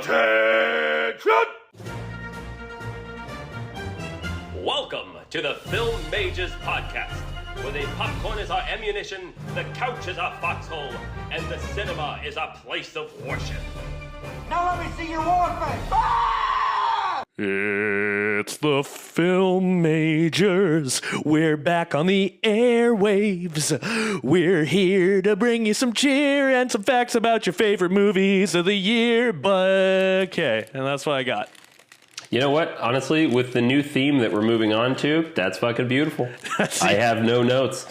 Salutations! Welcome to the Film Mages Podcast, where the popcorn is our ammunition, the couch is our foxhole, and the cinema is our place of worship. Now let me see your war face. Ah! It's the Film Majors. We're back on the airwaves. We're here to bring you some cheer and some facts about your favorite movies of the year. But okay, and that's what I got. You know what? Honestly, with the new theme that we're moving on to, that's fucking beautiful. I have no notes.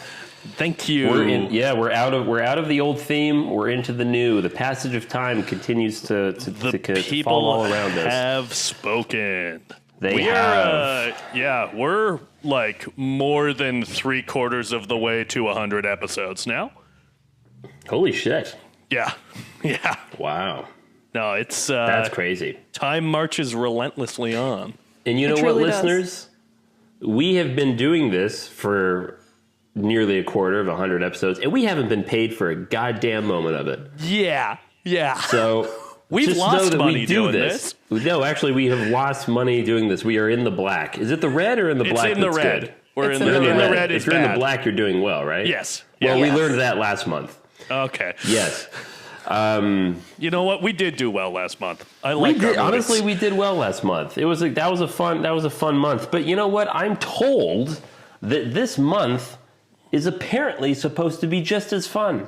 Thank you. We're out of the old theme. We're into the new. The passage of time continues to fall all around us. Have spoken. They have. We're like more than 3/4 of the way to 100 episodes now. Holy shit. Yeah. Wow. No, it's that's crazy. Time marches relentlessly on. And you know what, listeners? We have been doing this for nearly a quarter of 100 episodes, and we haven't been paid for a goddamn moment of it. Yeah. So we've just lost know that money we do doing this. No, actually, we have lost money doing this. We are in the black. Is it the red or in the black? It's in the red. Good? We're in the red. If you're in the black, you're doing well, right? Yes. Well, we learned that last month. Okay. Yes. You know what? We did do well last month. We did well last month. That was a fun month. But you know what? I'm told that this month is apparently supposed to be just as fun.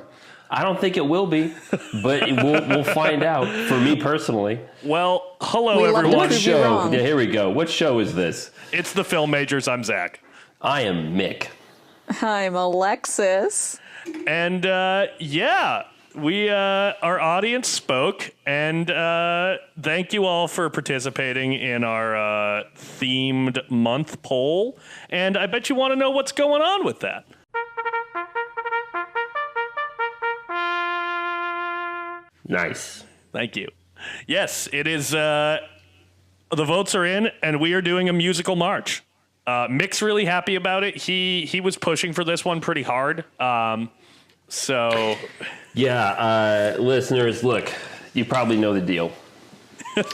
I don't think it will be, but we'll find out. For me personally. Well, hello everyone. What show? Yeah, here we go. What show is this? It's the Film Majors. I'm Zach. I am Mick. I'm Alexis. And our audience spoke, and thank you all for participating in our themed month poll. And I bet you want to know what's going on with that. Nice. Thank you. Yes, it is. The votes are in, and we are doing a musical march. Mick's really happy about it. He was pushing for this one pretty hard. Listeners, look, you probably know the deal.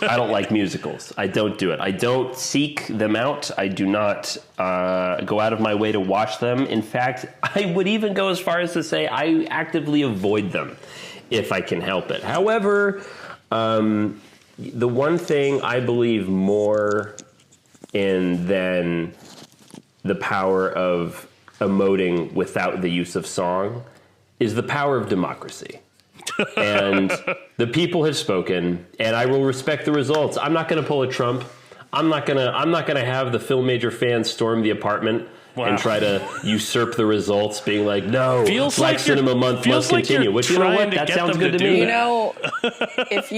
I don't like musicals. I don't do it. I don't seek them out. I do not go out of my way to watch them. In fact, I would even go as far as to say I actively avoid them if I can help it. However, the one thing I believe more in than the power of emoting without the use of song is the power of democracy. And the people have spoken, and I will respect the results. I'm not going to pull a Trump. I'm not going to have the Film Major fans storm the apartment and try to usurp the results, being like, no, Black Cinema Month must continue. Which, you know what? That sounds good to me. You know, if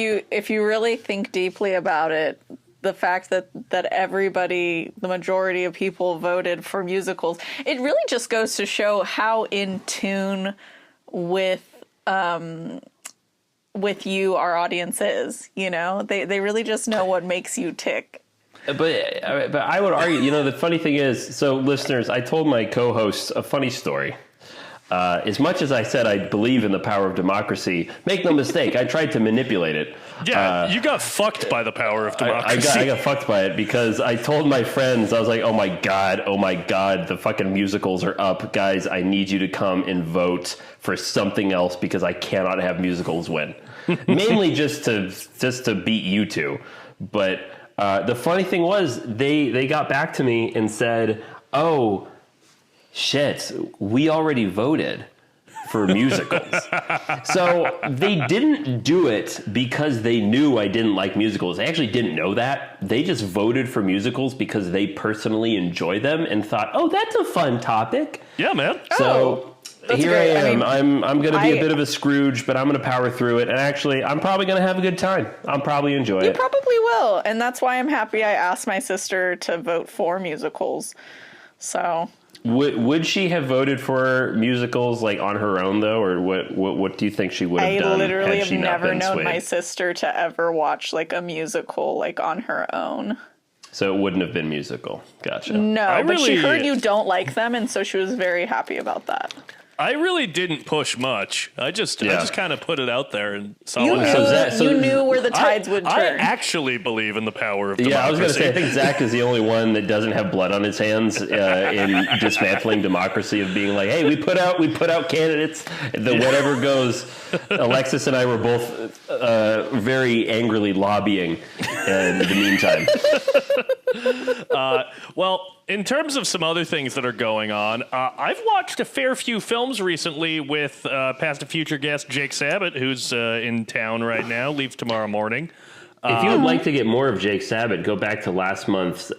you really think deeply about it, the fact that everybody, the majority of people voted for musicals, it really just goes to show how in tune with you our audience is. You know, they really just know what makes you tick. But I would argue, you know, the funny thing is, so listeners, I told my co-hosts a funny story. As much as I said I believe in the power of democracy, make no mistake, I tried to manipulate it. Yeah, you got fucked by the power of democracy. I got fucked by it because I told my friends, I was like, oh my God, the fucking musicals are up. Guys, I need you to come and vote for something else because I cannot have musicals win. Mainly just to beat you two. But the funny thing was, they got back to me and said, oh, shit, we already voted for musicals. So they didn't do it because they knew I didn't like musicals. They actually didn't know that. They just voted for musicals because they personally enjoy them and thought, oh, that's a fun topic. Yeah, man. So here great. I am. I'm going to be a bit of a Scrooge, but I'm going to power through it. And actually, I'm probably going to have a good time. I'll probably enjoy it. You probably will. And that's why I'm happy I asked my sister to vote for musicals. So... Would she have voted for musicals like on her own though, or what do you think she would have done? I literally have never known swayed? My sister to ever watch like a musical like on her own. So it wouldn't have been musical. Gotcha. No, but she heard you don't like them, and so she was very happy about that. I really didn't push much. I just kind of put it out there and saw You what knew, happened. you knew where the tides would I turn. actually believe in the power of democracy. Yeah, I was going to say, I think Zach is the only one that doesn't have blood on his hands in dismantling democracy, of being like, hey, we put out candidates, the whatever goes. Alexis and I were both very angrily lobbying in the meantime. Well, in terms of some other things that are going on, I've watched a fair few films recently with past and future guest Jake Sabat, who's in town right now, leaves tomorrow morning. If you would like to get more of Jake Sabat, go back to last year's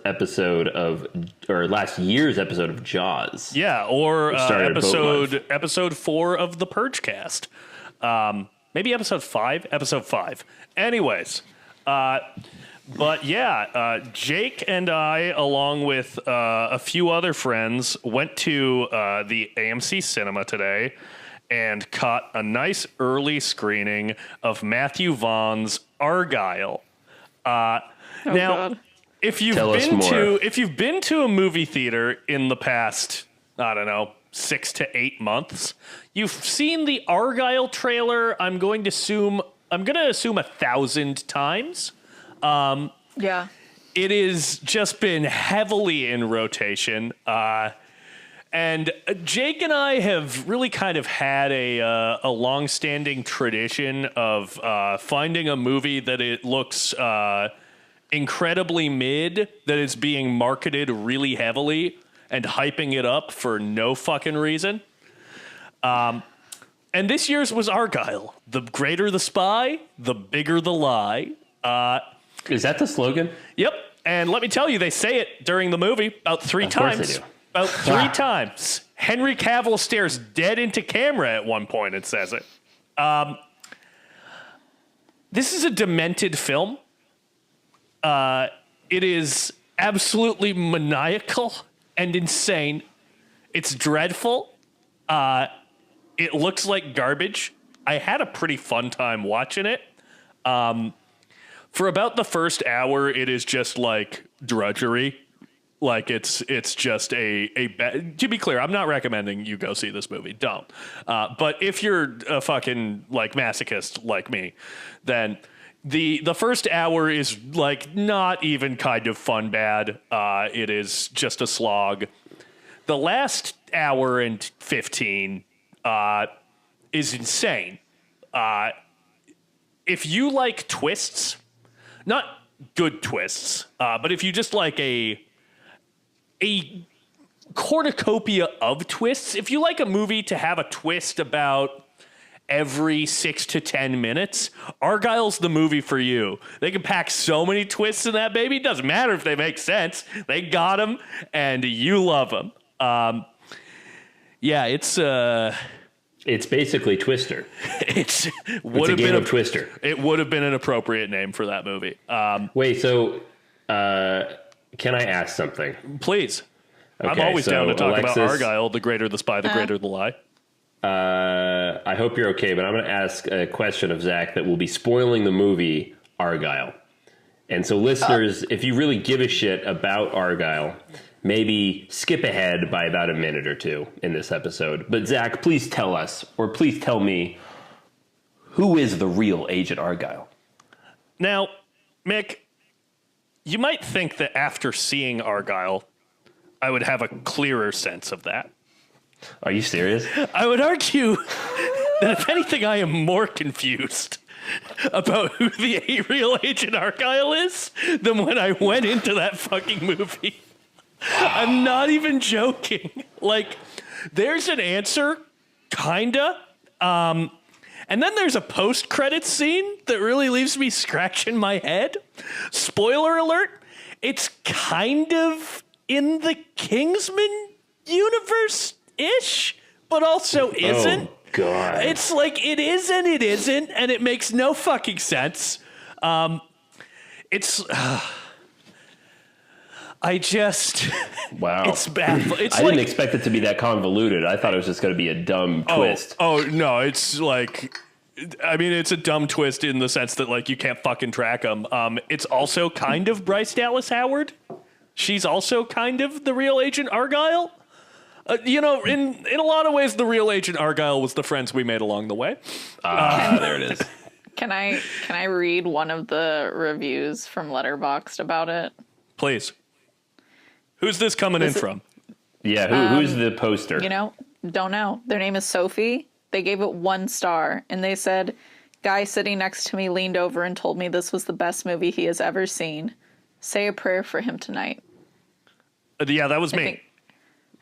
episode of Jaws. Yeah, or Started episode 4 of the Purgecast. Maybe episode 5? Episode 5. Anyways, but yeah, Jake and I, along with a few other friends, went to the AMC Cinema today and caught a nice early screening of Matthew Vaughn's Argylle. Now, God. if you've been to a movie theater in the past, I don't know, 6 to 8 months, you've seen the Argylle trailer. I'm going to assume 1,000 times. Yeah. It has just been heavily in rotation. And Jake and I have really kind of had a long-standing tradition of finding a movie that it looks incredibly mid, that is being marketed really heavily and hyping it up for no fucking reason. And this year's was Argylle. The greater the spy, the bigger the lie. Is that the slogan? Yep. And let me tell you, they say it during the movie about 3 times. Course they do. About 3 times. Henry Cavill stares dead into camera at one point and says it. This is a demented film. It is absolutely maniacal and insane. It's dreadful. It looks like garbage. I had a pretty fun time watching it. For about the first hour, it is just like drudgery. Like it's just to be clear, I'm not recommending you go see this movie. Don't. But if you're a fucking like masochist like me, then the first hour is like not even kind of fun bad. It is just a slog. The last hour and 15 is insane. If you like twists, not good twists, but if you just like a cornucopia of twists, if you like a movie to have a twist about every 6 to 10 minutes, Argylle's the movie for you. They can pack so many twists in that baby. It doesn't matter if they make sense. They got them, and you love them. Yeah, it's basically Twister. It's a game of Twister. It would have been an appropriate name for that movie. Wait, so can I ask something? Please. Okay, I'm always down to talk about Alexis, Argylle. The greater the spy, the greater the lie. I hope you're okay, but I'm going to ask a question of Zach that will be spoiling the movie Argylle. And so listeners, if you really give a shit about Argylle, maybe skip ahead by about a minute or two in this episode. But Zach, please tell us, or please tell me, who is the real Agent Argylle? Now, Mick, you might think that after seeing Argylle, I would have a clearer sense of that. Are you serious? I would argue that if anything, I am more confused about who the real Agent Argylle is than when I went into that fucking movie. I'm not even joking. Like, there's an answer, kinda. And then there's a post-credits scene that really leaves me scratching my head. Spoiler alert, it's kind of in the Kingsman universe-ish, but also isn't. Oh, God. It's like it is and it isn't, and it makes no fucking sense. It's... I just... Wow. It's baffling. It's I didn't expect it to be that convoluted. I thought it was just going to be a dumb twist. Oh, no, it's like... I mean, it's a dumb twist in the sense that, like, you can't fucking track them. It's also kind of Bryce Dallas Howard. She's also kind of the real Agent Argylle. In a lot of ways, the real Agent Argyle was the friends we made along the way. There it is. Can I read one of the reviews from Letterboxd about it? Please. Who's this coming in from? Yeah, who's the poster? Don't know. Their name is Sophie. They gave it 1 star, and they said, "Guy sitting next to me leaned over and told me this was the best movie he has ever seen. Say a prayer for him tonight." Yeah, that was me.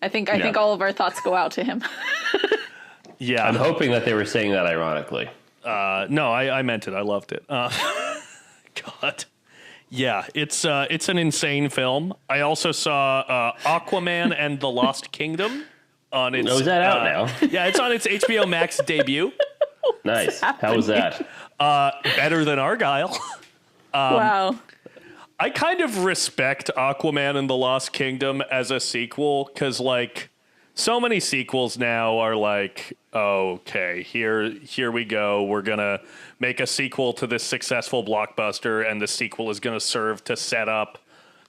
I think all of our thoughts go out to him. Yeah. I'm hoping that they were saying that ironically. No, I meant it. I loved it. God. Yeah, it's an insane film. I also saw Aquaman and the Lost Kingdom on its... Oh, is that out now? Yeah, it's on its HBO Max debut. Nice. How was that? Better than Argyle. Wow. I kind of respect Aquaman and the Lost Kingdom as a sequel because, like, so many sequels now are like, okay, here we go. We're going to make a sequel to this successful blockbuster, and the sequel is going to serve to set up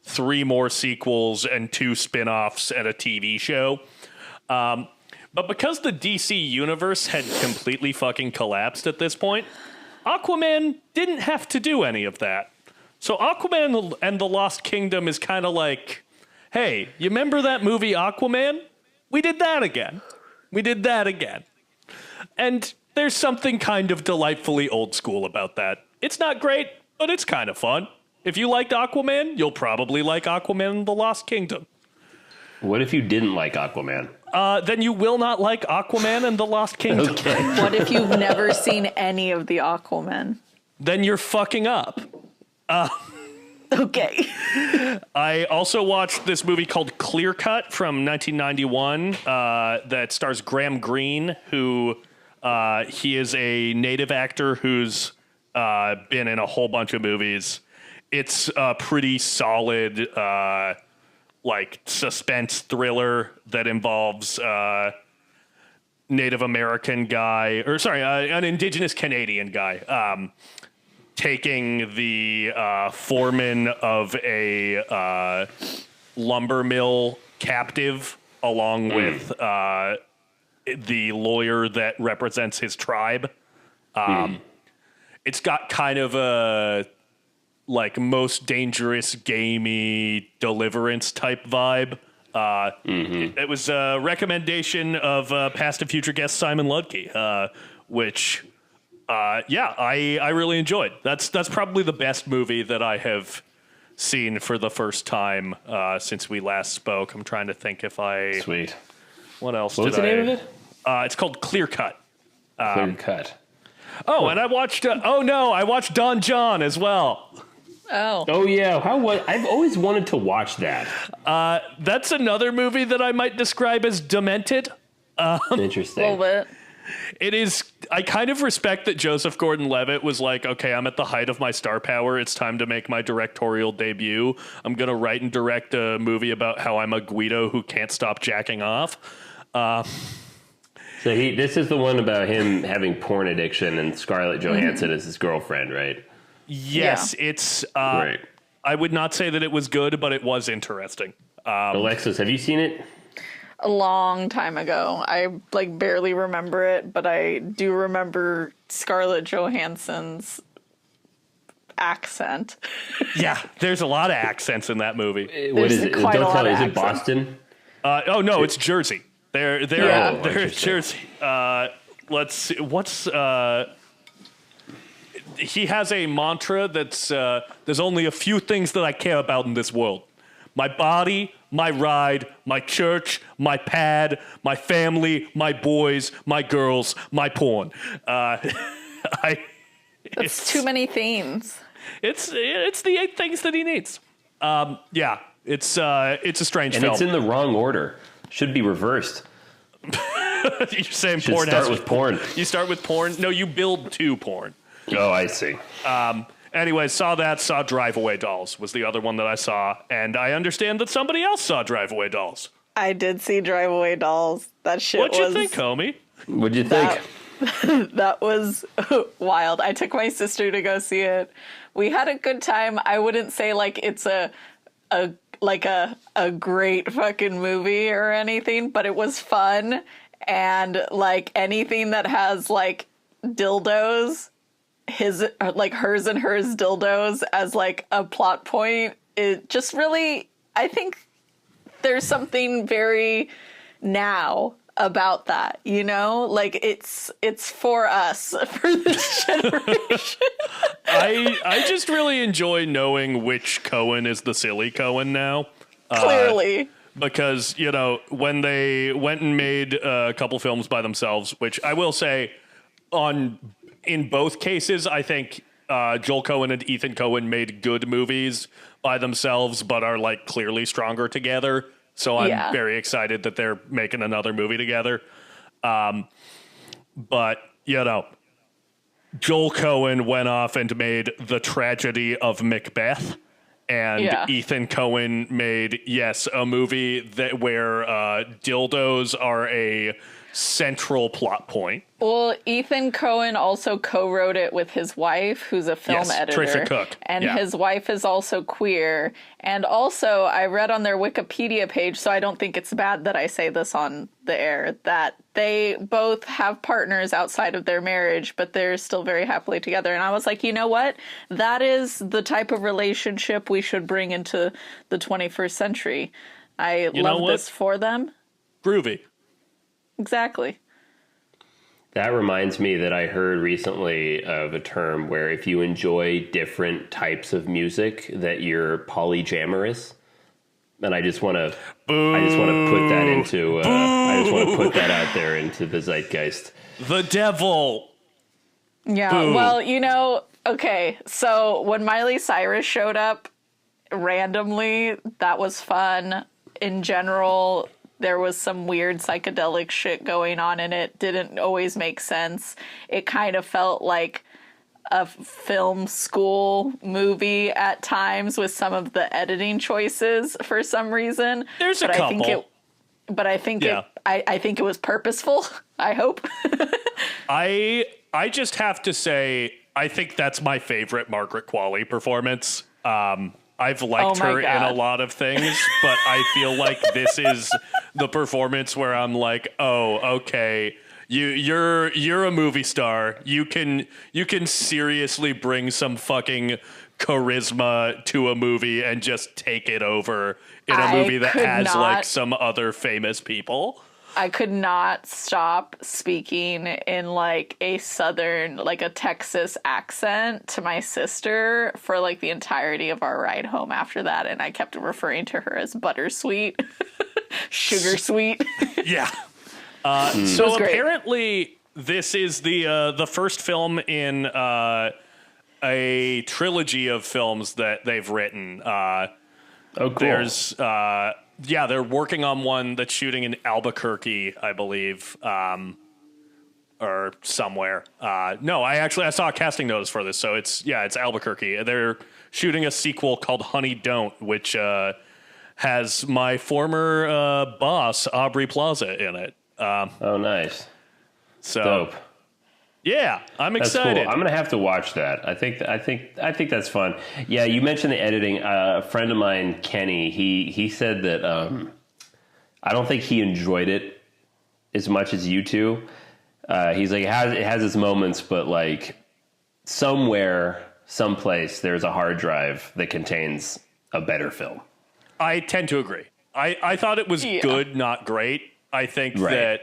3 more sequels and 2 spin-offs and a TV show. But because the DC universe had completely fucking collapsed at this point, Aquaman didn't have to do any of that. So Aquaman and the Lost Kingdom is kind of like, hey, you remember that movie Aquaman? We did that again. And there's something kind of delightfully old school about that. It's not great, but it's kind of fun. If you liked Aquaman, you'll probably like Aquaman and the Lost Kingdom. What if you didn't like Aquaman? Then you will not like Aquaman and the Lost Kingdom. Okay. What if you've never seen any of the Aquaman? Then you're fucking up. Okay. I also watched this movie called Clear Cut from 1991 that stars Graham Greene, who he is a native actor who's been in a whole bunch of movies. It's a pretty solid like suspense thriller that involves Native American guy, or sorry, an indigenous Canadian guy taking the foreman of a lumber mill captive along with the lawyer that represents his tribe. It's got kind of a like most dangerous gamey Deliverance type vibe. It was a recommendation of past and future guest Simon Ludke, which I really enjoyed. That's probably the best movie that I have seen for the first time since we last spoke. I'm trying to think if I... Sweet. What else What was the name of it? It's called Clear Cut. Clear Cut. Oh, and I watched... I watched Don John as well. Oh yeah. I've always wanted to watch that. That's another movie that I might describe as demented. Interesting. a little bit. It is. I kind of respect that Joseph Gordon-Levitt was like, okay, I'm at the height of my star power. It's time to make my directorial debut. I'm going to write and direct a movie about how I'm a Guido who can't stop jacking off. So this is the one about him having porn addiction and Scarlett Johansson is his girlfriend, right? Yes, it's... Right. I would not say that it was good, but it was interesting. Alexis, have you seen it? A long time ago. I barely remember it, but I do remember Scarlett Johansson's accent. Yeah, there's a lot of accents in that movie. What is There's it? quite a Don't lot tell me. of Is it accents. Boston? No, it's Jersey. They're interesting. Jersey. Let's see. What's he has a mantra that's there's only a few things that I care about in this world. My body, my ride, my church, my pad, my family, my boys, my girls, my porn. It's too many themes. It's the 8 things that he needs. Yeah, it's a strange And film. it's in the wrong order. Should be reversed. You're saying Should porn start has with porn. You start with porn? No, you build to porn. Oh, I see. Anyway, saw Drive Away Dolls was the other one that I saw, and I understand that somebody else saw Drive Away Dolls. I did see Drive Away Dolls. That shit What'd was... you think, homie? What'd you think? That was wild. I took my sister to go see it. We had a good time. I wouldn't say it's a like a great fucking movie or anything, but it was fun. And like anything that has like dildos, hers and hers dildos as like a plot point, it just really, I think there's something very now about that, you know, like it's for us, for this generation. I just really enjoy knowing which Cohen is the silly Cohen now. Clearly. Because, you know, when they went and made a couple films by themselves, which I will say in both cases, I think Joel Cohen and Ethan Cohen made good movies by themselves, but are like clearly stronger together. So I'm very excited that they're making another movie together. But, you know, Joel Cohen went off and made The Tragedy of Macbeth. And Ethan Cohen made, a movie where dildos are a central plot point. Well, Ethan Cohen also co-wrote it with his wife, who's a film editor. Trisha Cook. And his wife is also queer. And also, I read on their Wikipedia page, so I don't think it's bad that I say this on the air, that they both have partners outside of their marriage, but they're still very happily together. And I was like, you know what? That is the type of relationship we should bring into the 21st century. I love this for them. Groovy. Exactly. That reminds me that I heard recently of a term where if you enjoy different types of music, that you're polyamorous. And I just want to put that into I just want to put that out there into the zeitgeist. The devil. Yeah. Boo. Well, you know, okay. So when Miley Cyrus showed up randomly, that was fun. In general, there was some weird psychedelic shit going on in it. Didn't always make sense. It kind of felt like a film school movie at times with some of the editing choices for some reason. There's a couple. I think it was purposeful. I hope. I just have to say, I think that's my favorite Margaret Qualley performance. I've liked her in a lot of things, but I feel like this is the performance where I'm like, oh, okay, you're a movie star. You can seriously bring some fucking charisma to a movie and just take it over in a movie that has like some other famous people. I could not stop speaking in like a southern, like a Texas accent to my sister for like the entirety of our ride home after that. And I kept referring to her as buttersweet, sugar sweet. Yeah. So apparently this is the first film in a trilogy of films that they've written. Oh, cool. There's they're working on one that's shooting in Albuquerque, I believe, or somewhere. No, I saw a casting notice for this, so it's Albuquerque. They're shooting a sequel called Honey Don't, which has my former boss Aubrey Plaza in it. Oh, nice. So, dope. Yeah, I'm excited. Cool. I'm gonna have to watch that. I think that's fun. Yeah, you mentioned the editing. A friend of mine, Kenny, he said that I don't think he enjoyed it as much as you two. He's like, it has its moments, but like someplace, there's a hard drive that contains a better film. I tend to agree. I thought it was good, not great. I think that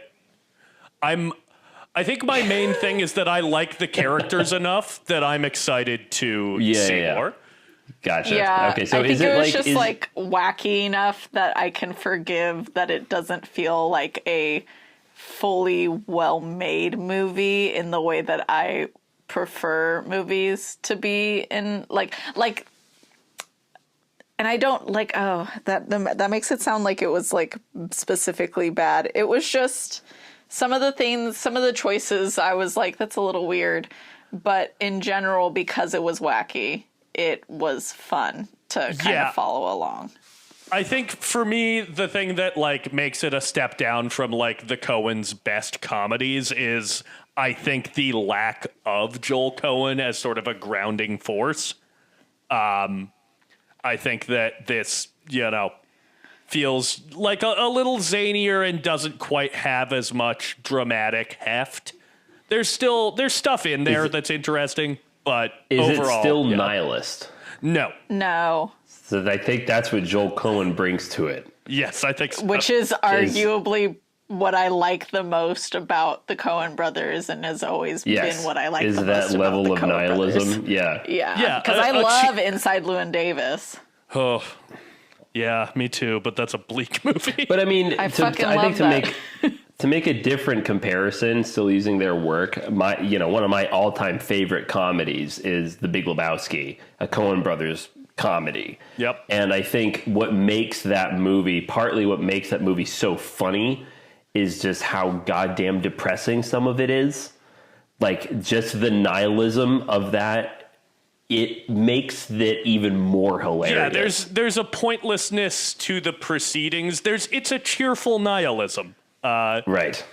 I think my main thing is that I like the characters enough that I'm excited to see more. Gotcha. Yeah, okay, so I think it was just like wacky enough that I can forgive that it doesn't feel like a fully well-made movie in the way that I prefer movies to be in, like. And I don't like, that makes it sound like it was like specifically bad. It was just some of the choices I was like, that's a little weird. But in general, because it was wacky, it was fun to kind of follow along. I think for me, the thing that like makes it a step down from like the Coen's best comedies is I think the lack of Joel Coen as sort of a grounding force. I think that this, feels like a little zanier and doesn't quite have as much dramatic heft. There's stuff in there that's interesting, but overall, it still nihilist? No. No. So I think that's what Joel Coen brings to it. Yes, I think so. Which is arguably what I like the most about the Coen brothers, and has always been what I like the most about the Coen brothers. Is that level of nihilism? Yeah. Yeah. Because I love Inside Llewyn Davis. Oh, yeah, me too. But that's a bleak movie. But I mean, I think to make a different comparison, still using their work, one of my all-time favorite comedies is The Big Lebowski, a Coen brothers comedy. Yep. And I think partly what makes that movie so funny is just how goddamn depressing some of it is. Like, just the nihilism of that, it makes it even more hilarious. Yeah, there's a pointlessness to the proceedings. It's a cheerful nihilism. Right.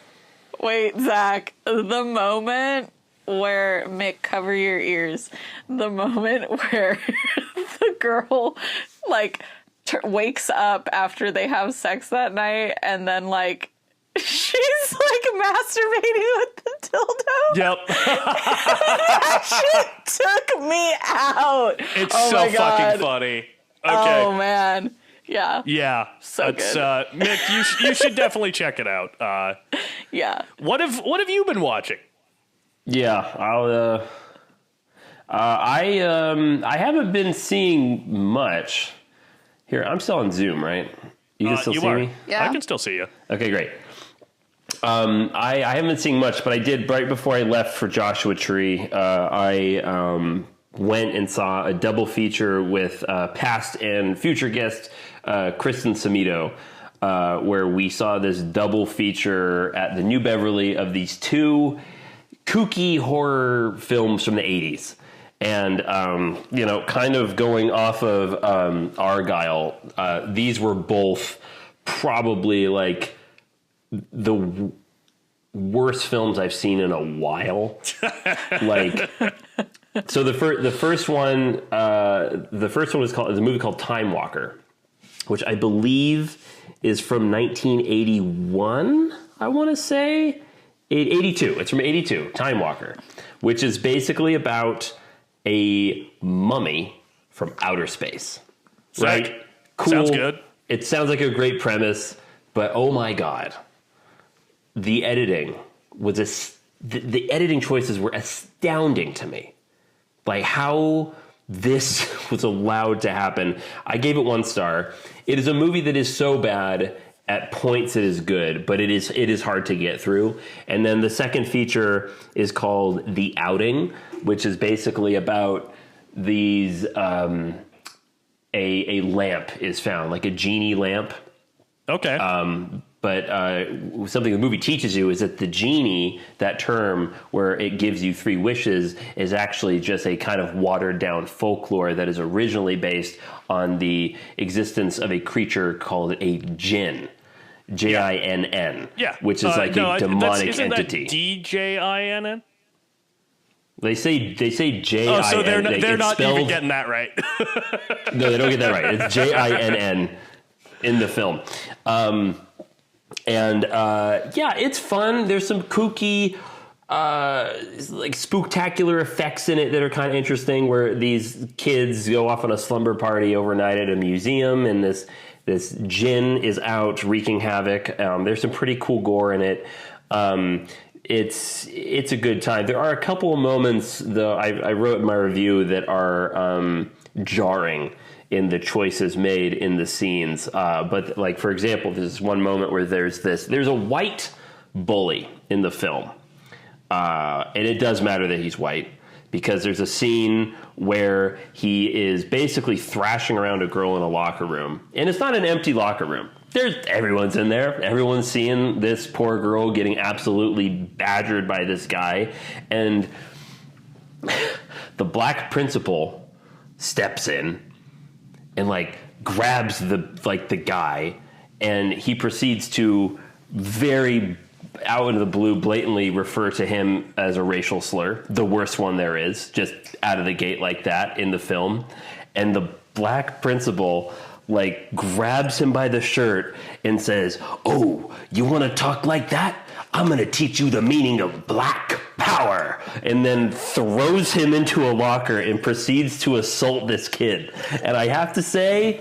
Wait, Zach, the moment where Mick, cover your ears, the moment where the girl wakes up after they have sex that night, and then she's masturbating with the dildo. Yep. That shit took me out. It's so fucking funny. Okay. Oh man. Yeah. Yeah. So good. Mick, you should definitely check it out. Yeah. What have you been watching? Yeah, I haven't been seeing much. Here, I'm still on Zoom, right? You can still see me? Yeah. I can still see you. Okay, great. I haven't been seeing much, but I did right before I left for Joshua Tree. I went and saw a double feature with past and future guest Kristen Samito, where we saw this double feature at the New Beverly of these two kooky horror films from the 80s. And, kind of going off of Argyle, these were both probably the worst films I've seen in a while. So the first one was a movie called Time Walker, which I believe is from 1981. I want to say 82. It's from 82. Time Walker, which is basically about a mummy from outer space. Right? Sick. Cool. Sounds good. It sounds like a great premise, but oh my god, the editing was the editing choices were astounding to me. Like how this was allowed to happen. I gave it 1 star. It is a movie that is so bad at points it is good, but it is hard to get through. And then the second feature is called The Outing, which is basically about these a lamp is found, like a genie lamp. Okay. But something the movie teaches you is that the genie, that term where it gives you 3 wishes, is actually just a kind of watered down folklore that is originally based on the existence of a creature called a jinn. Jinn. Yeah. Which is a demonic entity. That DJINN? They say Jinn. Oh, so they're not even getting that right. No, they don't get that right. It's Jinn in the film. It's fun. There's some kooky, spooktacular effects in it that are kind of interesting, where these kids go off on a slumber party overnight at a museum, and this djinn is out wreaking havoc. There's some pretty cool gore in it. It's a good time. There are a couple of moments, though, I wrote in my review, that are jarring in the choices made in the scenes. But for example, there's one moment where there's a white bully in the film. And it does matter that he's white, because there's a scene where he is basically thrashing around a girl in a locker room. And it's not an empty locker room. Everyone's in there. Everyone's seeing this poor girl getting absolutely badgered by this guy. And the black principal steps in and grabs the guy, and he proceeds to very out of the blue blatantly refer to him as a racial slur, the worst one there is, just out of the gate like that in the film. And black principal like grabs him by the shirt and says, "Oh, you want to talk like that? I'm going to teach you the meaning of black power," and then throws him into a locker and proceeds to assault this kid. And I have to say,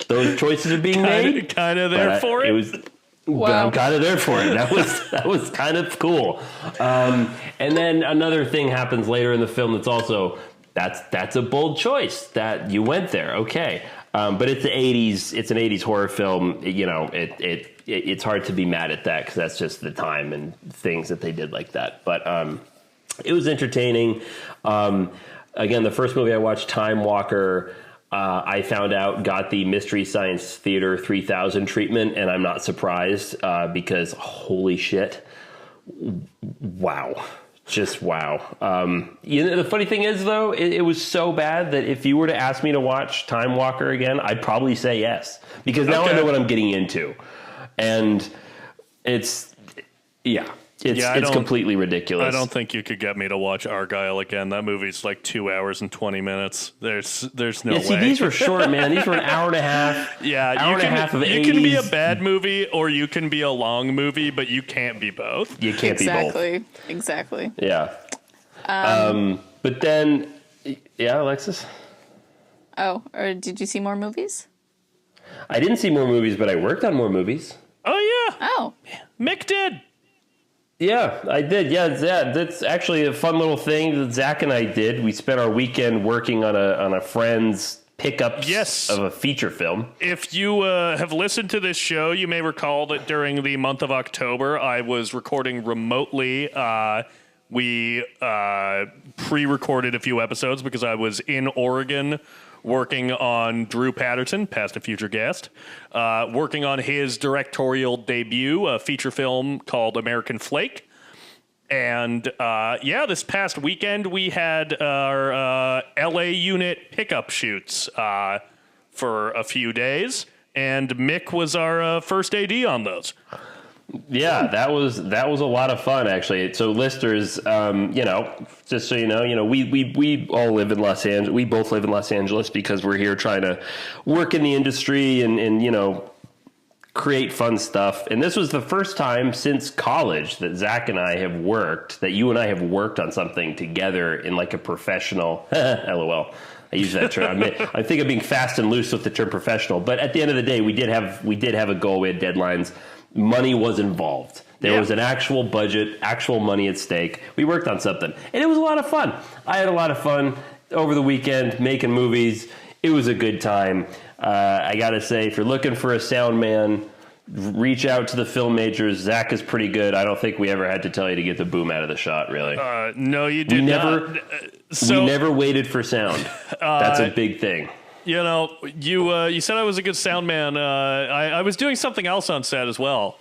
those choices are being made. Kind of there for it. But I'm kind of there for it. That was kind of cool. And then another thing happens later in the film that's also that's a bold choice that you went there. Okay, but it's the '80s. It's an '80s horror film. You know, it's hard to be mad at that because that's just the time and things that they did like that. But it was entertaining. Again, the first movie I watched, Time Walker, I found out got the Mystery Science Theater 3000 treatment, and I'm not surprised because holy shit, wow. Just wow. You know, the funny thing is, though, it was so bad that if you were to ask me to watch Time Walker again, I'd probably say yes. Because now I know what I'm getting into. And it's completely ridiculous. I don't think you could get me to watch Argyle again. That movie's like 2 hours and 20 minutes. There's no way. See, these were short, man. These were an hour and a half. Yeah, you can be a bad movie or you can be a long movie, but you can't be both. You can't be both. Exactly. Yeah. But then, yeah, Alexis? Oh, or did you see more movies? I didn't see more movies, but I worked on more movies. Oh, yeah. Oh. Mick did. Yeah, I did. Yeah, that's actually a fun little thing that Zach and I did. We spent our weekend working on a friend's pickups of a feature film. If you have listened to this show, you may recall that during the month of October, I was recording remotely. We pre-recorded a few episodes because I was in Oregon working on Drew Patterson, past and future guest, working on his directorial debut, a feature film called American Flake. And this past weekend we had our LA unit pickup shoots for a few days, and Mick was our first AD on those. Yeah, that was a lot of fun, actually. So, listeners, just so you know, we all live in Los Angeles. We both live in Los Angeles because we're here trying to work in the industry and create fun stuff. And this was the first time since college that Zach and I have worked, that you and I have worked on something together in like a professional, LOL. I use that term. I think I'm being fast and loose with the term professional. But at the end of the day, we did have a goal. We had deadlines. Money was involved. There was an actual budget, actual money at stake. We worked on something, and it was a lot of fun. I had a lot of fun over the weekend making movies. It was a good time. I got to say, if you're looking for a sound man, reach out to the film majors. Zach is pretty good. I don't think we ever had to tell you to get the boom out of the shot, really. No, you did not. We never waited for sound. That's a big thing. You know, you said I was a good sound man. I was doing something else on set as well.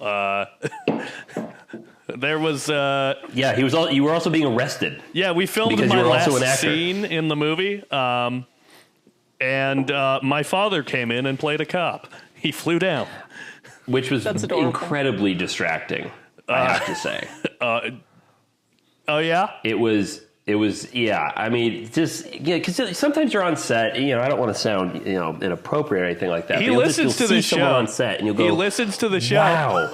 There was he was. You were also being arrested. Yeah, we filmed my last scene in the movie, and my father came in and played a cop. He flew down, which was incredibly distracting. I have to say. Oh yeah, it was. Yeah. I mean, because sometimes you're on set. I don't want to sound inappropriate or anything like that. He listens to the show on set, and you'll go. He listens to the show. Wow,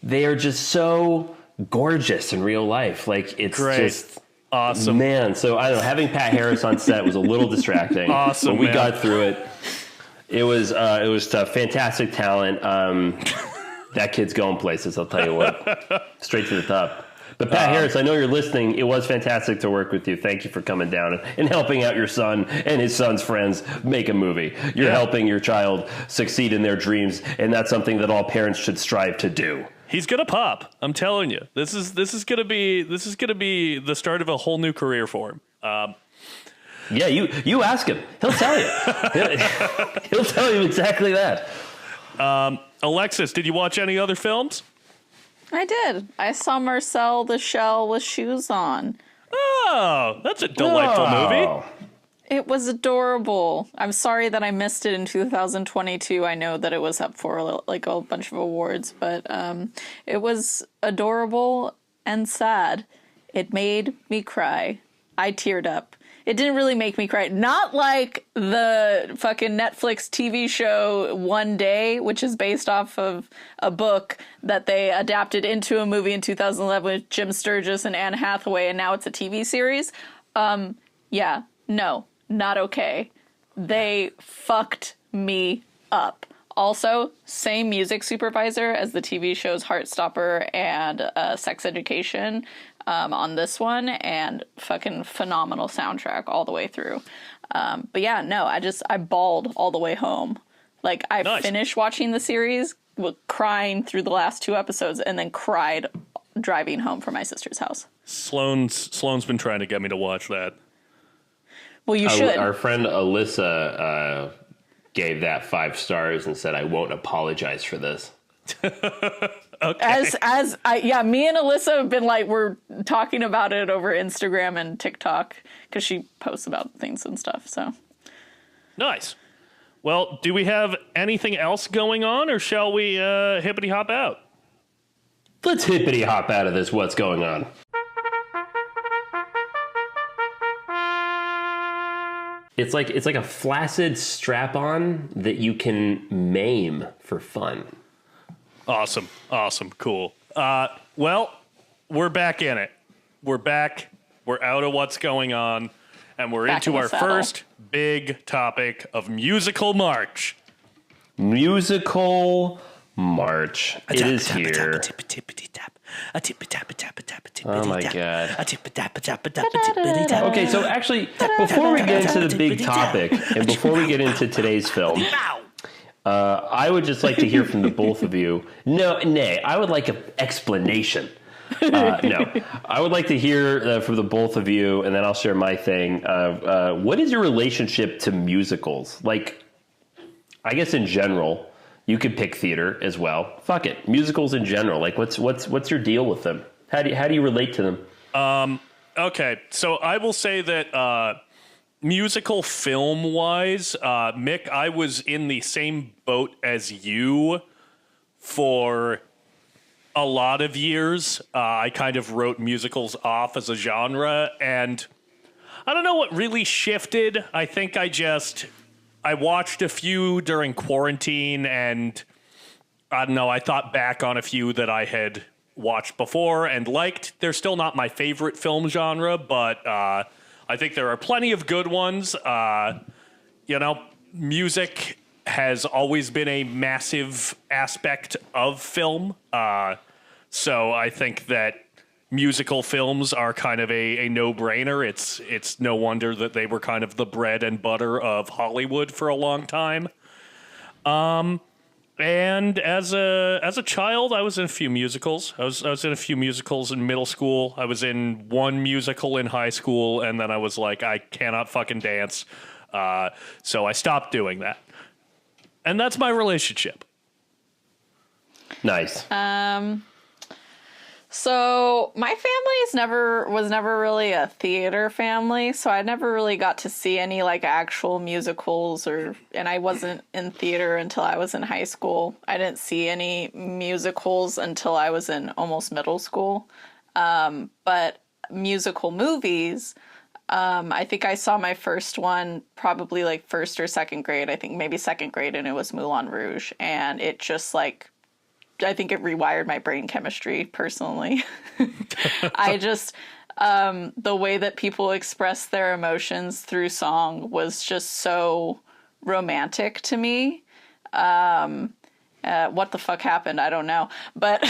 they are just so gorgeous in real life. Like it's just awesome, man. So I don't know. Having Pat Harris on set was a little distracting. Awesome, but we got through it. It was tough. Fantastic talent. That kid's going places. I'll tell you what. Straight to the top. But Pat Harris, I know you're listening. It was fantastic to work with you. Thank you for coming down and helping out your son and his son's friends make a movie. You're helping your child succeed in their dreams, and that's something that all parents should strive to do. He's gonna pop. I'm telling you. This is gonna be the start of a whole new career for him. Yeah, you ask him. He'll tell you. He'll tell you exactly that. Alexis, did you watch any other films? I did. I saw Marcel the Shell with shoes on. Oh, that's a delightful movie. It was adorable. I'm sorry that I missed it in 2022. I know that it was up for a bunch of awards, but it was adorable and sad. It made me cry. I teared up. It didn't really make me cry. Not like the fucking Netflix TV show One Day, which is based off of a book that they adapted into a movie in 2011 with Jim Sturgis and Anne Hathaway, and now it's a TV series. Yeah, no, not okay. They fucked me up. Also, same music supervisor as the TV shows Heartstopper and Sex Education on this one, and fucking phenomenal soundtrack all the way through. But yeah, no, I bawled all the way home. Like, I finished watching the series, crying through the last 2 episodes, and then cried driving home from my sister's house. Sloane's been trying to get me to watch that. Well, you should. Our friend Alyssa gave that 5 stars and said, "I won't apologize for this." Okay. Me and Alyssa have been we're talking about it over Instagram and TikTok because she posts about things and stuff. So nice. Well, do we have anything else going on, or shall we hippity hop out? Let's hippity hop out of this. What's going on? It's like a flaccid strap-on that you can maim for fun. Awesome. Cool. Well, we're back in it. We're back. We're out of what's going on, and we're back into in our first big topic of musical March. Musical March. It is here. Oh my god. Okay, so actually, before we get into the big topic, and before we get into today's film, I would just like to hear from the both of you. I would like an explanation. I would like to hear from the both of you, and then I'll share my thing. What is your relationship to musicals? Like, I guess in general. You could pick theater as well. Fuck it, musicals in general. Like, what's your deal with them? How do you relate to them? Okay, so I will say that musical film wise, Mick, I was in the same boat as you for a lot of years. I kind of wrote musicals off as a genre, and I don't know what really shifted. I think I watched a few during quarantine, and I don't know, I thought back on a few that I had watched before and liked. They're still not my favorite film genre, but I think there are plenty of good ones. Music has always been a massive aspect of film. So I think that musical films are kind of a no-brainer. It's no wonder that they were kind of the bread and butter of Hollywood for a long time. And as a child, I was in a few musicals. I was in a few musicals in middle school. I was in one musical in high school, and then I was like, I cannot fucking dance. So I stopped doing that. And that's my relationship. Nice. So my family was never really a theater family, so I never really got to see any actual musicals, and I wasn't in theater until I was in high school. I didn't see any musicals until I was in almost middle school. But musical movies, I think I saw my first one probably first or second grade. I think maybe second grade, and it was Moulin Rouge, and it just I think it rewired my brain chemistry personally. I just, the way that people express their emotions through song was just so romantic to me. What the fuck happened? I don't know. But,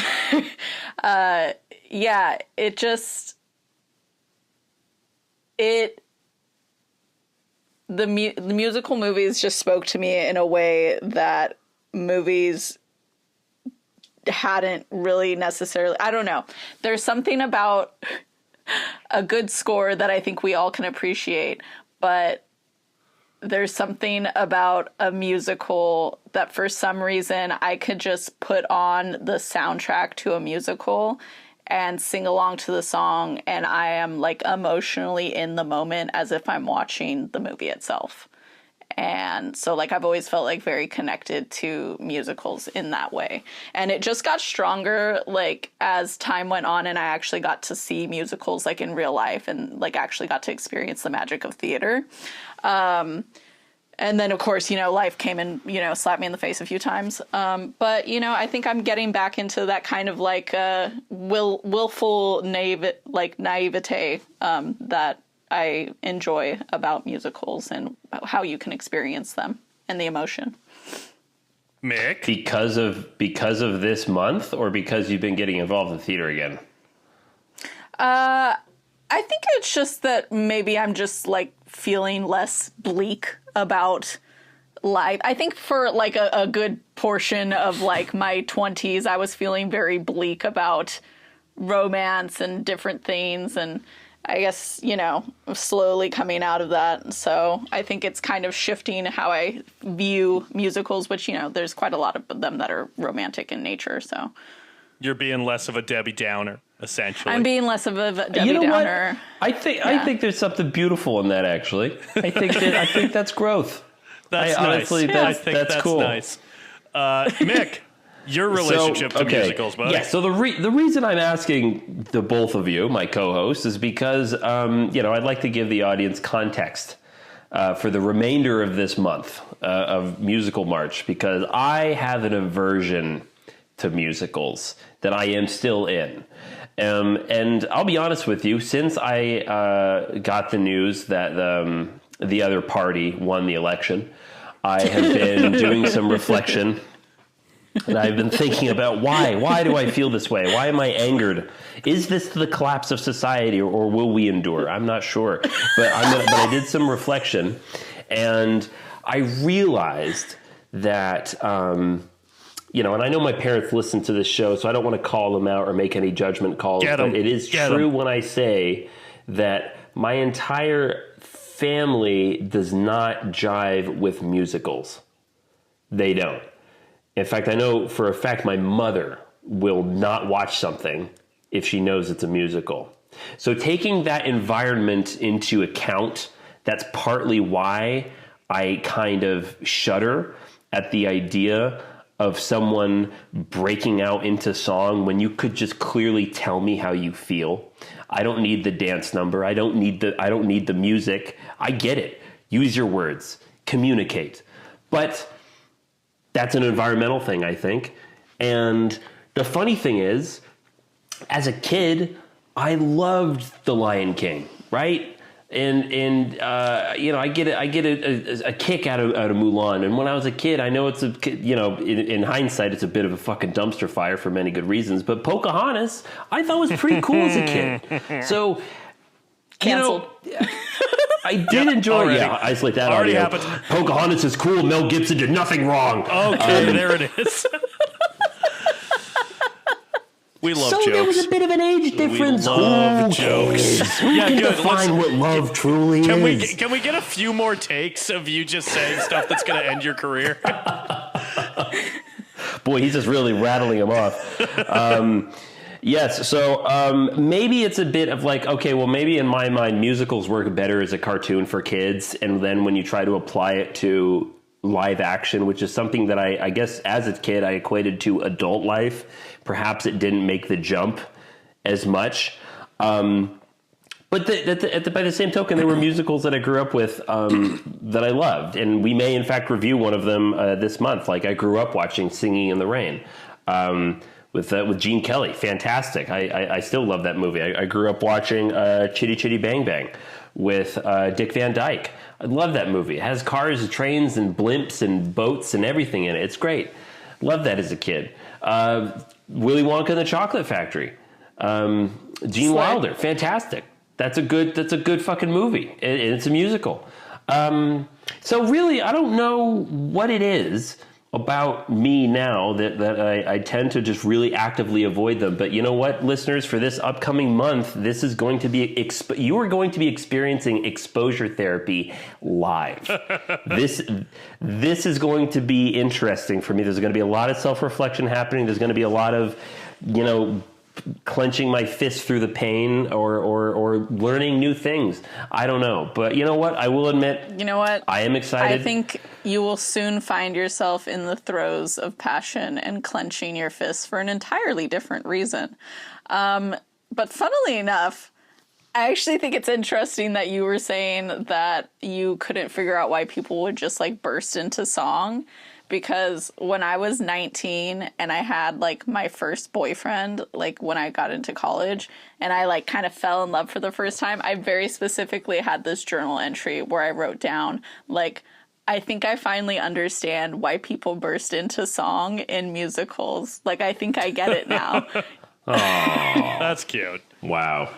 yeah, the musical movies just spoke to me in a way that movies hadn't really necessarily. I don't know. There's something about a good score that I think we all can appreciate, but there's something about a musical that for some reason I could just put on the soundtrack to a musical and sing along to the song, and I am emotionally in the moment as if I'm watching the movie itself. And so, like, I've always felt, like, very connected to musicals in that way. And it just got stronger, like, as time went on and I actually got to see musicals, like, in real life and, like, actually got to experience the magic of theater. And then, of course, you know, life came and, you know, slapped me in the face a few times. But, you know, I think I'm getting back into that kind of, like, willful naivete that I enjoy about musicals and how you can experience them and the emotion. Mick? Because of this month, or because you've been getting involved in theater again? I think it's just that maybe I'm just, like, feeling less bleak about life. I think for, like, a good portion of, like, my 20s, I was feeling very bleak about romance and different things, and I guess, you know, slowly coming out of that. So I think it's kind of shifting how I view musicals, which, you know, there's quite a lot of them that are romantic in nature. So You're being less of a Debbie Downer, essentially. I'm being less of a Debbie Downer. What? I think there's something beautiful in that, actually. I think that's growth. That's nice. Honestly, I think that's cool. Nice. Mick, your relationship to musicals, buddy. Yeah, so the reason I'm asking the both of you, my co-hosts, is because, you know, I'd like to give the audience context for the remainder of this month of Musical March, because I have an aversion to musicals that I am still in. And I'll be honest with you, since I got the news that the other party won the election, I have been doing some reflection. And I've been thinking about why. Why do I feel this way? Why am I angered? Is this the collapse of society, or will we endure? I'm not sure. But I did some reflection, and I realized that, you know, and I know my parents listen to this show, so I don't want to call them out or make any judgment calls. But it is true when I say that my entire family does not jive with musicals. They don't. In fact, I know for a fact my mother will not watch something if she knows it's a musical. So taking that environment into account, that's partly why I kind of shudder at the idea of someone breaking out into song when you could just clearly tell me how you feel. I don't need the dance number. I don't need the music. I get it. Use your words. Communicate. But that's an environmental thing, I think. And the funny thing is, as a kid, I loved The Lion King, right? And you know, I get a kick out of Mulan. And when I was a kid, I know it's in hindsight, it's a bit of a fucking dumpster fire for many good reasons. But Pocahontas, I thought was pretty cool as a kid. So, Canceled. You know, I did enjoy. Already. Yeah, isolate that Already audio. happened. Pocahontas is cool. Mel Gibson did nothing wrong. Okay, there it is. We love jokes. So there was a bit of an age difference. We love jokes. We Yeah, can good. define what love truly is. Can we get a few more takes of you just saying stuff that's going to end your career? Boy, he's just really rattling them off. Yes, so maybe it's a bit of like, okay, well, maybe in my mind, musicals work better as a cartoon for kids, and then when you try to apply it to live action, which is something that I guess as a kid I equated to adult life, perhaps it didn't make the jump as much. But by the same token, there were musicals that I grew up with that I loved, and we may in fact review one of them this month. Like I grew up watching Singing in the Rain. With Gene Kelly, fantastic. I still love that movie. I grew up watching Chitty Chitty Bang Bang with Dick Van Dyke. I love that movie. It has cars and trains and blimps and boats and everything in it. It's great. Love that as a kid. Willy Wonka and the Chocolate Factory. Gene Wilder, fantastic. That's a good fucking movie. It's a musical. So really, I don't know what it is about me now that I tend to just really actively avoid them. But you know what, listeners, for this upcoming month, this is going to be you are going to be experiencing exposure therapy live. This is going to be interesting for me. There's going to be a lot of self-reflection happening. There's going to be a lot of, you know, clenching my fist through the pain or learning new things. I don't know. But you know what? I will admit. You know what? I am excited. I think you will soon find yourself in the throes of passion and clenching your fists for an entirely different reason. But funnily enough, I actually think it's interesting that you were saying that you couldn't figure out why people would just like burst into song. Because when I was 19 and I had like my first boyfriend, like when I got into college and I like kind of fell in love for the first time, I very specifically had this journal entry where I wrote down like, I think I finally understand why people burst into song in musicals. Like, I think I get it now. Oh, That's cute. wow.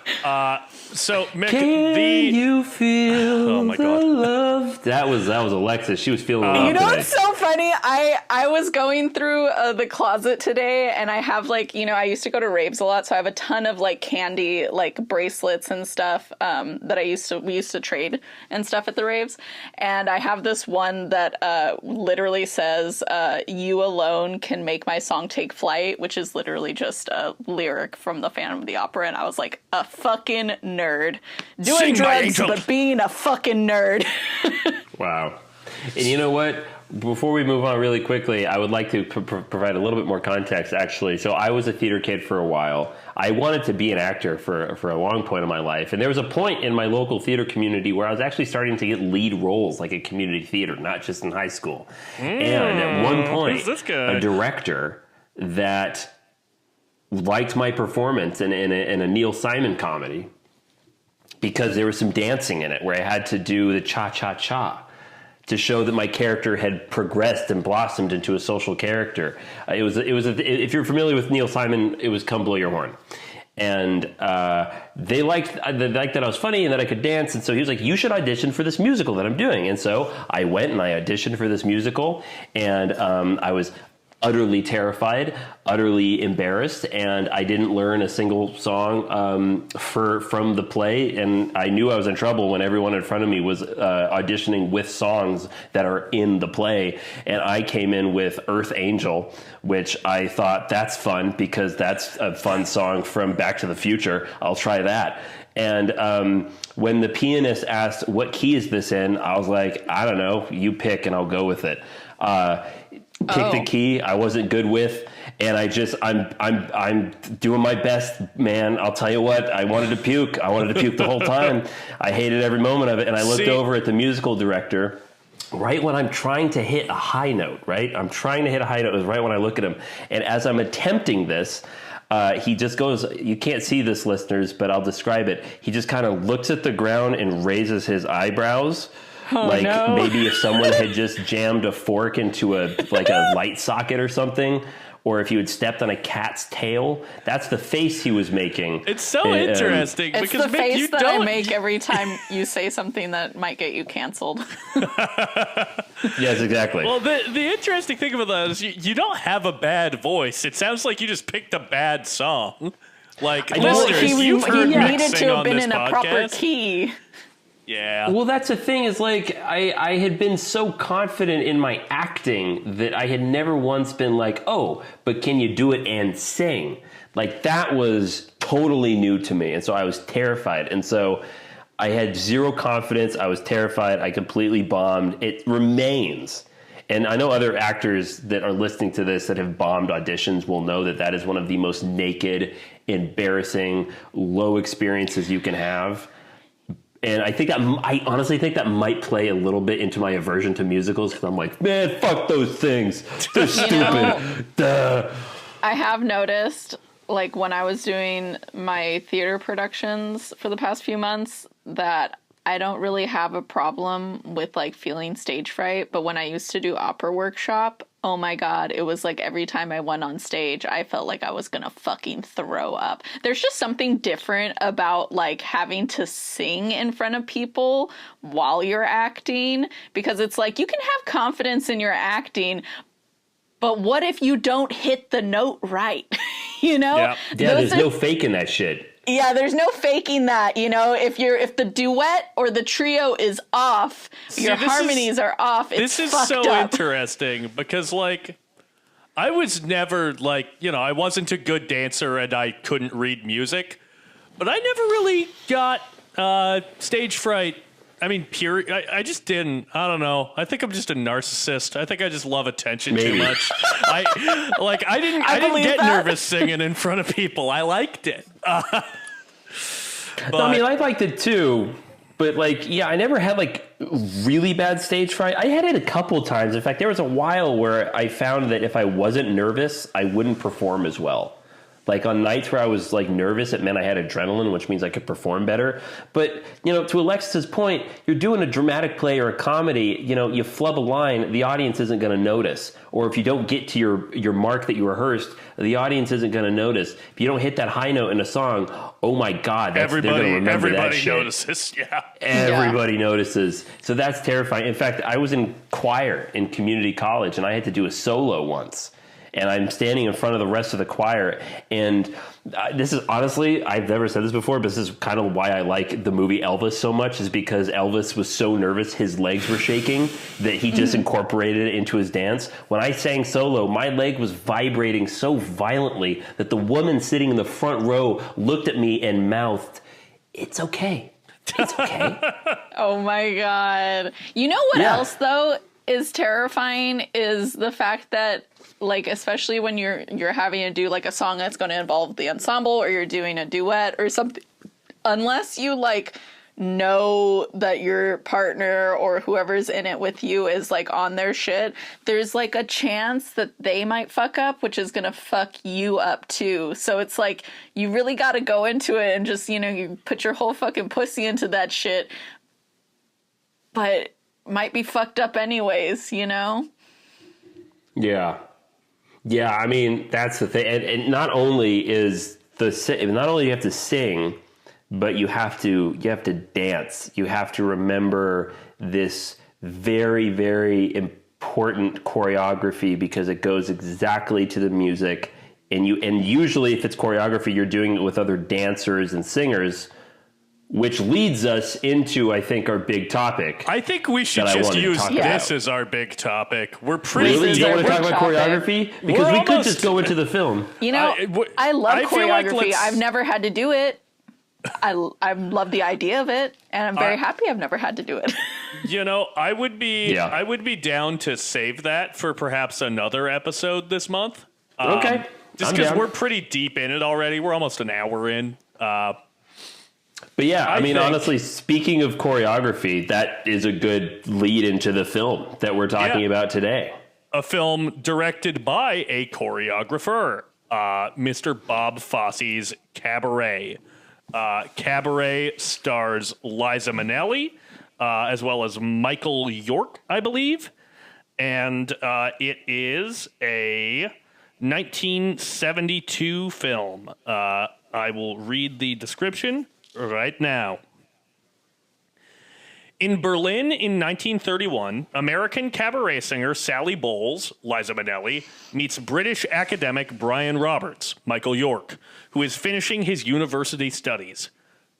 So, Mick, Can you feel Oh my the God. love? That was Alexis. She was feeling love You know today. what's so funny? I was going through the closet today, and I have like, you know, I used to go to raves a lot, so I have a ton of like candy, like bracelets and stuff that we used to trade and stuff at the raves. And I have this one that literally says, "You alone can make my song take flight," which is literally just a lyric from the Phantom of the Opera. And I was like, a fucking nerd. Doing Sing, my drugs, angel. but being a fucking nerd. Wow. And you know what? Before we move on really quickly, I would like to provide a little bit more context, actually. So I was a theater kid for a while. I wanted to be an actor for a long point in my life. And there was a point in my local theater community where I was actually starting to get lead roles, like at community theater, not just in high school. And at one point, who's this guy? a director that liked my performance in a Neil Simon comedy, because there was some dancing in it where I had to do the cha-cha-cha to show that my character had progressed and blossomed into a social character. If you're familiar with Neil Simon, it was Come Blow Your Horn. And they liked that I was funny and that I could dance. And so he was like, you should audition for this musical that I'm doing. And so I went and I auditioned for this musical. And I was utterly terrified, utterly embarrassed, and I didn't learn a single song from the play, and I knew I was in trouble when everyone in front of me was auditioning with songs that are in the play, and I came in with Earth Angel, which I thought, that's fun, because that's a fun song from Back to the Future. I'll try that. And when the pianist asked, what key is this in? I was like, I don't know, you pick and I'll go with it. Pick the key I wasn't good with, and I'm doing my best, man. I'll tell you what, I wanted to puke the whole time. I hated every moment of it, and I looked over at the musical director right when I'm trying to hit a high note, right? I'm trying to hit a high note. It was right when I look at him, and as I'm attempting this, he just goes, you can't see this, listeners, but I'll describe it. He just kind of looks at the ground and raises his eyebrows. No. Maybe if someone had just jammed a fork into a light socket or something, or if you had stepped on a cat's tail. That's the face he was making. It's so interesting. It's because the Mick, face you that don't... I make every time you say something that might get you canceled. Yes, exactly. Well, the interesting thing about that is you don't have a bad voice. It sounds like you just picked a bad song. Like, listeners, you've heard he Mick needed sing to have on been this in a podcast. proper key. Yeah. Well, that's the thing, is like I had been so confident in my acting that I had never once been like, oh, but can you do it and sing? Like, that was totally new to me. And so I was terrified. And so I had zero confidence. I was terrified. I completely bombed. It remains. And I know other actors that are listening to this that have bombed auditions will know that that is one of the most naked, embarrassing, low experiences you can have. And I honestly think that might play a little bit into my aversion to musicals, because I'm like, man, fuck those things. They're stupid. Duh. I have noticed, like, when I was doing my theater productions for the past few months, that I don't really have a problem with, like, feeling stage fright. But when I used to do opera workshop, oh my God, it was like every time I went on stage, I felt like I was gonna fucking throw up. There's just something different about, like, having to sing in front of people while you're acting, because it's like, you can have confidence in your acting, but what if you don't hit the note right? You know? Yeah, there's no faking that shit. Yeah, there's no faking that, you know. If the duet or the trio is off, your harmonies are off. It's This is fucked so up. interesting because, like, I was never like, I wasn't a good dancer and I couldn't read music, but I never really got stage fright. I mean, I just didn't. I don't know. I think I'm just a narcissist. I think I just love attention too much. I didn't get nervous singing in front of people. I liked it. I liked it too. But I never had really bad stage fright. I had it a couple times. In fact, there was a while where I found that if I wasn't nervous, I wouldn't perform as well. On nights where I was nervous, it meant I had adrenaline, which means I could perform better. But, to Alexis's point, you're doing a dramatic play or a comedy, you flub a line, the audience isn't going to notice. Or if you don't get to your mark that you rehearsed, the audience isn't going to notice. If you don't hit that high note in a song, oh my God, they're going to remember that shit. Everybody notices, yeah. Everybody notices. So that's terrifying. In fact, I was in choir in community college, and I had to do a solo once. And I'm standing in front of the rest of the choir. And this is honestly, I've never said this before, but this is kind of why I like the movie Elvis so much, is because Elvis was so nervous his legs were shaking that he just incorporated it into his dance. When I sang solo, my leg was vibrating so violently that the woman sitting in the front row looked at me and mouthed, "It's okay. It's okay." Oh my God. You know what else, though, is terrifying is the fact that, especially when you're having to do a song that's going to involve the ensemble, or you're doing a duet or something, unless you know that your partner or whoever's in it with you is on their shit, there's a chance that they might fuck up, which is going to fuck you up too. So it's you really got to go into it and just, you put your whole fucking pussy into that shit, but might be fucked up anyways, Yeah. Yeah, I mean, that's the thing. And not only not only you have to sing, but you have to dance. You have to remember this very, very important choreography because it goes exactly to the music. And usually if it's choreography, you're doing it with other dancers and singers, which leads us into, I think, our big topic. I think we should just use this as our big topic. We're pretty Really? deep. You don't want to talk about choreography? Because we could just go into the film. I love choreography. I've never had to do it. I love the idea of it, and I'm very happy I've never had to do it. I would be down to save that for perhaps another episode this month. Okay. Just because we're pretty deep in it already. We're almost an hour in. But yeah, I mean, honestly, speaking of choreography, that is a good lead into the film that we're talking about today. A film directed by a choreographer, Mr. Bob Fosse's Cabaret. Cabaret stars Liza Minnelli, as well as Michael York, I believe. And it is a 1972 film. I will read the description right now. In Berlin in 1931, American cabaret singer Sally Bowles, Liza Minnelli, meets British academic Brian Roberts, Michael York, who is finishing his university studies.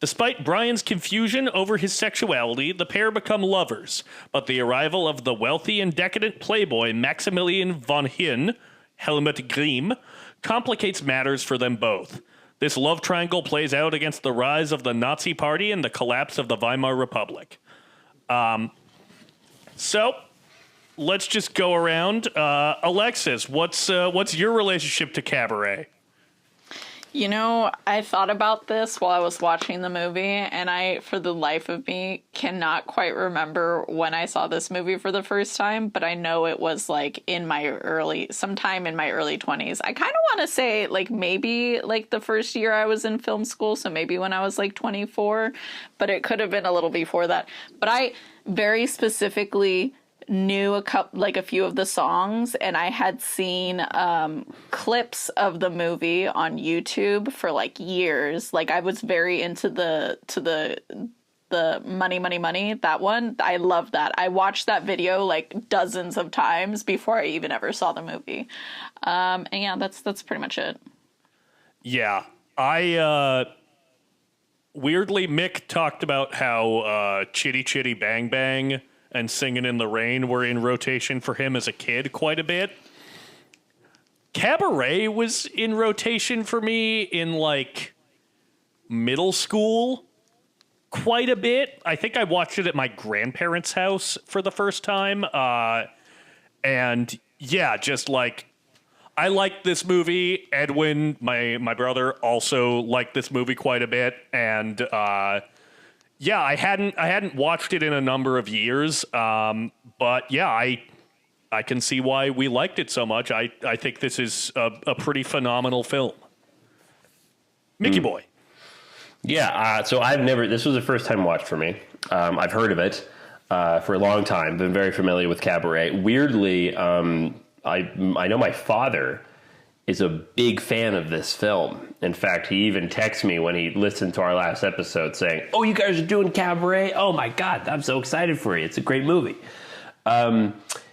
Despite Brian's confusion over his sexuality, the pair become lovers, but the arrival of the wealthy and decadent playboy Maximilian von Hyn, Helmut Grimm, complicates matters for them both. This love triangle plays out against the rise of the Nazi Party and the collapse of the Weimar Republic. So let's just go around. Alexis, what's your relationship to Cabaret? I thought about this while I was watching the movie, and I, for the life of me, cannot quite remember when I saw this movie for the first time, but I know it was sometime in my early 20s. I kind of want to say maybe the first year I was in film school, so maybe when I was 24, but it could have been a little before that. But I very specifically knew a few of the songs, and I had seen clips of the movie on YouTube for years. I was very into the Money, Money, Money, that one. I love that. I watched that video dozens of times before I even ever saw the movie. And yeah, that's pretty much it. Yeah. I weirdly, Mick talked about how Chitty Chitty Bang Bang and Singing in the Rain were in rotation for him as a kid quite a bit. Cabaret was in rotation for me in like middle school quite a bit. I think I watched it at my grandparents' house for the first time. And yeah, just like I liked this movie. Edwin, my brother, also liked this movie quite a bit. And yeah, I hadn't watched it in a number of years. But yeah, I can see why we liked it so much. I think this is a pretty phenomenal film. Mickey Boy. Yeah, so this was a first time watch for me. I've heard of it for a long time, been very familiar with Cabaret. Weirdly, I know my father is a big fan of this film. In fact, he even texted me when he listened to our last episode saying, "Oh, you guys are doing Cabaret? Oh my God, I'm so excited for you. It's a great movie."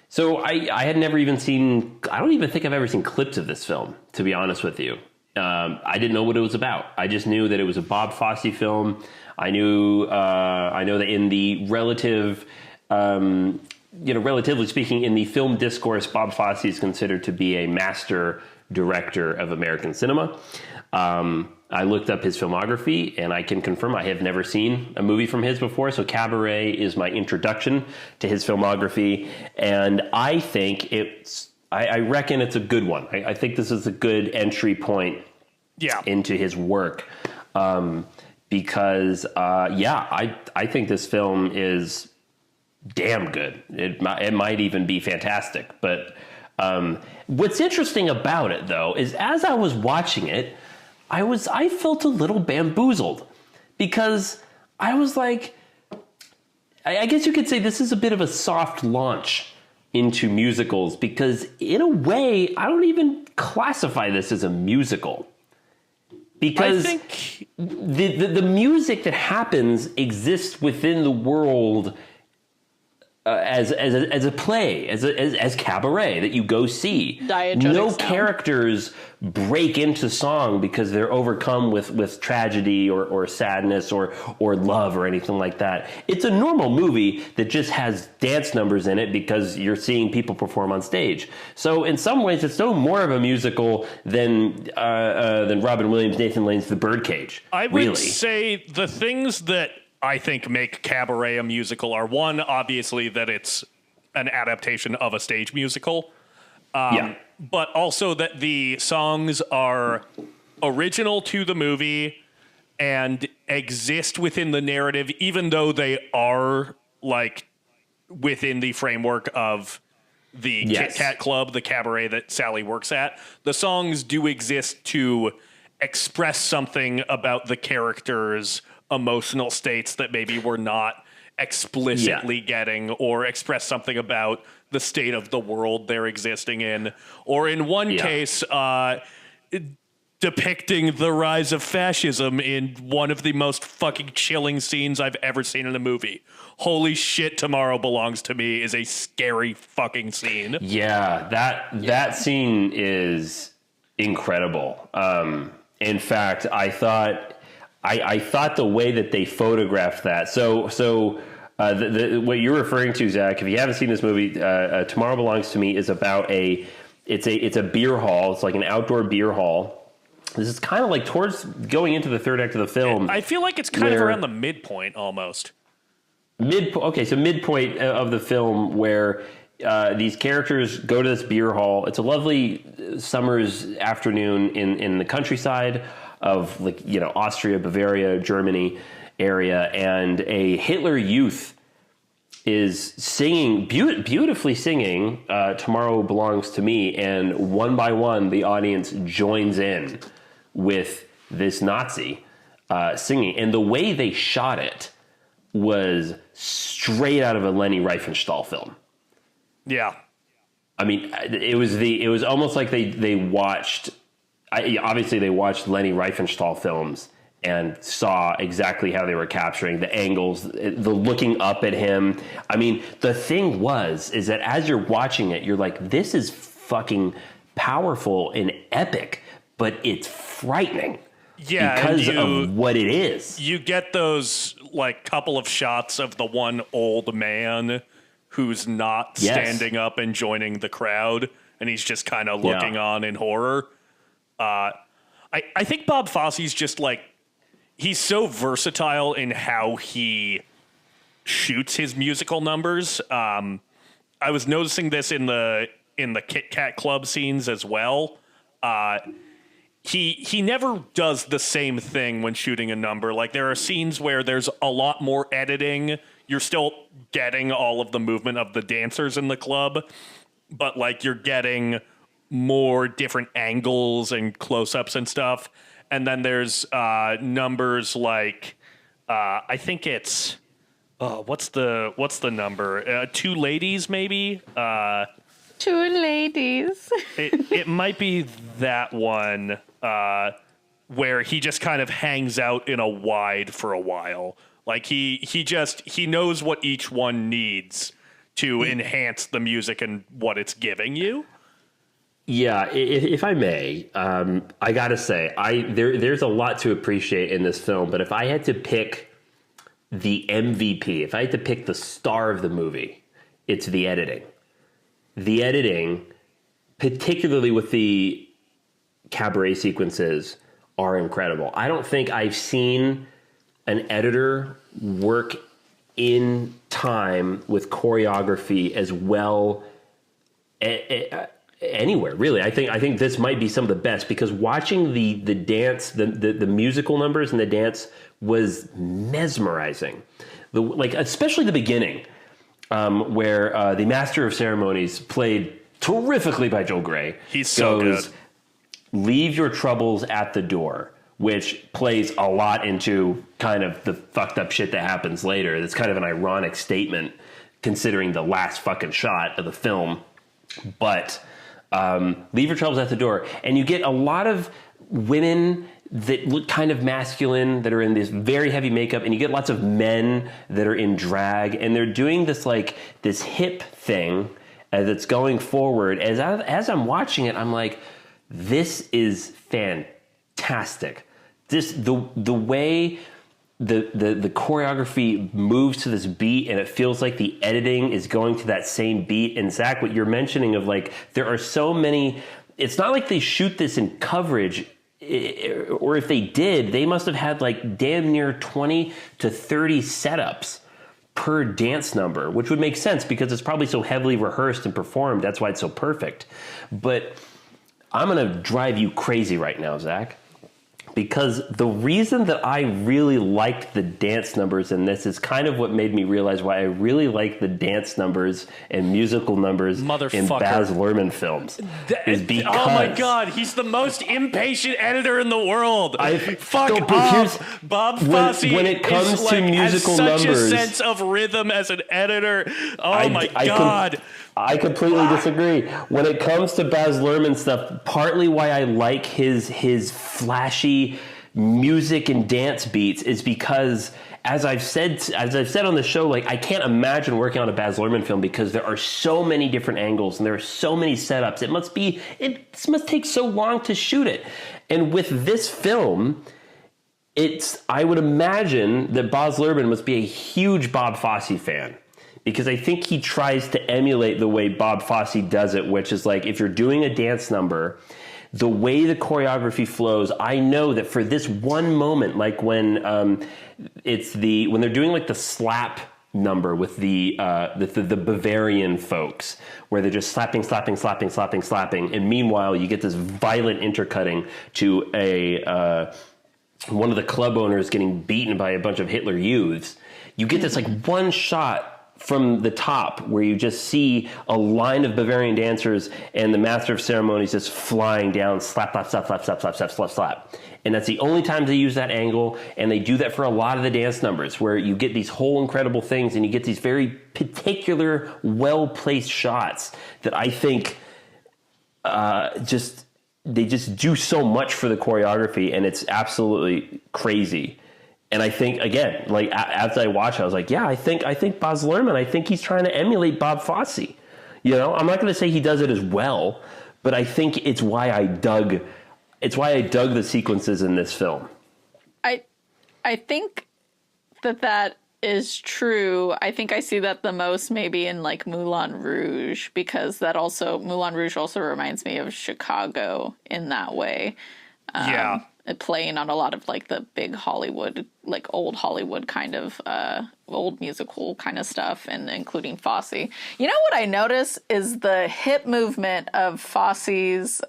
So I had never even seen, I don't even think I've ever seen clips of this film, to be honest with you. I didn't know what it was about. I just knew that it was a Bob Fosse film. I know that in the relatively speaking, in the film discourse, Bob Fosse is considered to be a master director of American cinema. I looked up his filmography, and I can confirm I have never seen a movie from his before. So Cabaret is my introduction to his filmography, and I think I reckon it's a good one. I think this is a good entry point into his work, because I think this film is damn good. It might even be fantastic. But what's interesting about it, though, is as I was watching it, I felt a little bamboozled, because I was like, I guess you could say this is a bit of a soft launch into musicals, because in a way, I don't even classify this as a musical, because I think the music that happens exists within the world as a play, as Cabaret that you go see. No characters break into song because they're overcome with tragedy or sadness or love or anything like that. It's a normal movie that just has dance numbers in it because you're seeing people perform on stage. So in some ways, it's no more of a musical than Robin Williams, Nathan Lane's The Birdcage. I would say the things that I think make Cabaret a musical are, one, obviously that it's an adaptation of a stage musical. But also that the songs are original to the movie and exist within the narrative, even though they are like within the framework of the Kit Kat Club, the cabaret that Sally works at. The songs do exist to express something about the characters' emotional states that maybe we're not explicitly getting, or express something about the state of the world they're existing in, or in one case depicting the rise of fascism in one of the most fucking chilling scenes I've ever seen in a movie. Holy shit, Tomorrow Belongs to Me is a scary fucking scene. That scene is incredible. In fact, I thought the way that they photographed that. So what you're referring to, Zach, if you haven't seen this movie, Tomorrow Belongs to Me is about it's a beer hall. It's like an outdoor beer hall. This is kind of like towards going into the third act of the film. I feel like it's kind of around the midpoint almost. So midpoint of the film where these characters go to this beer hall. It's a lovely summer's afternoon in the countryside of Austria, Bavaria, Germany area, and a Hitler Youth is singing, beautifully singing Tomorrow Belongs to Me, and one by one the audience joins in with this Nazi singing. And the way they shot it was straight out of a Leni Riefenstahl film. Yeah. I mean, it was almost like they watched... obviously, they watched Leni Riefenstahl films and saw exactly how they were capturing the angles, the looking up at him. I mean, the thing is that as you're watching it, you're like, this is fucking powerful and epic, but it's frightening. Yeah, because of what it is. You get those couple of shots of the one old man who's not standing up and joining the crowd. and he's just kind of looking on in horror. I think Bob Fosse's just like, he's so versatile in how he shoots his musical numbers. I was noticing this in the Kit Kat Club scenes as well. He never does the same thing when shooting a number. Like, there are scenes where there's a lot more editing. You're still getting all of the movement of the dancers in the club, but like you're getting more different angles and close-ups and stuff. And then there's numbers like I think it's what's the number? Two Ladies, maybe? Two Ladies. it might be that one where he just kind of hangs out in a wide for a while. Like he knows what each one needs to enhance the music and what it's giving you. Yeah, if I may, I gotta say, there's a lot to appreciate in this film. But if I had to pick the MVP, if I had to pick the star of the movie, it's the editing. The editing, particularly with the cabaret sequences, are incredible. I don't think I've seen an editor work in time with choreography as well anywhere, really. I think this might be some of the best, because watching the dance, the musical numbers and the dance was mesmerizing. Especially the beginning, where the Master of Ceremonies, played terrifically by Joel Grey, he's so good. Leave your troubles at the door, which plays a lot into kind of the fucked up shit that happens later. It's kind of an ironic statement considering the last fucking shot of the film. But leave your troubles at the door. And you get a lot of women that look kind of masculine, that are in this very heavy makeup, and you get lots of men that are in drag, and they're doing this this hip thing that's going forward. As I'm watching it, I'm like, this is fantastic. The way the choreography moves to this beat, and it feels like the editing is going to that same beat. And Zach, what you're mentioning of there are so many, it's not like they shoot this in coverage, or if they did, they must have had damn near 20 to 30 setups per dance number, which would make sense because it's probably so heavily rehearsed and performed. That's why it's so perfect. But I'm going to drive you crazy right now, Zach, because the reason that I really liked the dance numbers in this is kind of what made me realize why I really like the dance numbers and musical numbers in Baz Luhrmann films. Is because, oh my God, he's the most impatient editor in the world. Fuck off. Bob Fosse when it comes to musical has such numbers, a sense of rhythm as an editor. Oh my God. I completely disagree. When it comes to Baz Luhrmann stuff, partly why I like his flashy music and dance beats is because, as I've said on the show, I can't imagine working on a Baz Luhrmann film because there are so many different angles and there are so many setups. It must take so long to shoot it. And with this film, I would imagine that Baz Luhrmann must be a huge Bob Fosse fan, because I think he tries to emulate the way Bob Fosse does it, which is if you're doing a dance number, the way the choreography flows, I know that for this one moment, when when they're doing the slap number with the Bavarian folks, where they're just slapping, and meanwhile you get this violent intercutting to one of the club owners getting beaten by a bunch of Hitler Youths. You get this one shot from the top where you just see a line of Bavarian dancers and the Master of Ceremonies just flying down, slap, slap, slap, slap, slap, slap, slap, slap, slap. And that's the only time they use that angle, and they do that for a lot of the dance numbers, where you get these whole incredible things and you get these very particular, well-placed shots that I think they just do so much for the choreography, and it's absolutely crazy. And I think, again, after I watched it, I was like, yeah, I think Baz Luhrmann, I think he's trying to emulate Bob Fosse. I'm not going to say he does it as well, but I think it's why I dug the sequences in this film. I think that is true. I think I see that the most maybe in like Moulin Rouge, because Moulin Rouge also reminds me of Chicago in that way. Yeah. Playing on a lot of like the big Hollywood, like old Hollywood kind of old musical kind of stuff, and including Fosse. You know what I notice is the hip movement of Fosse's.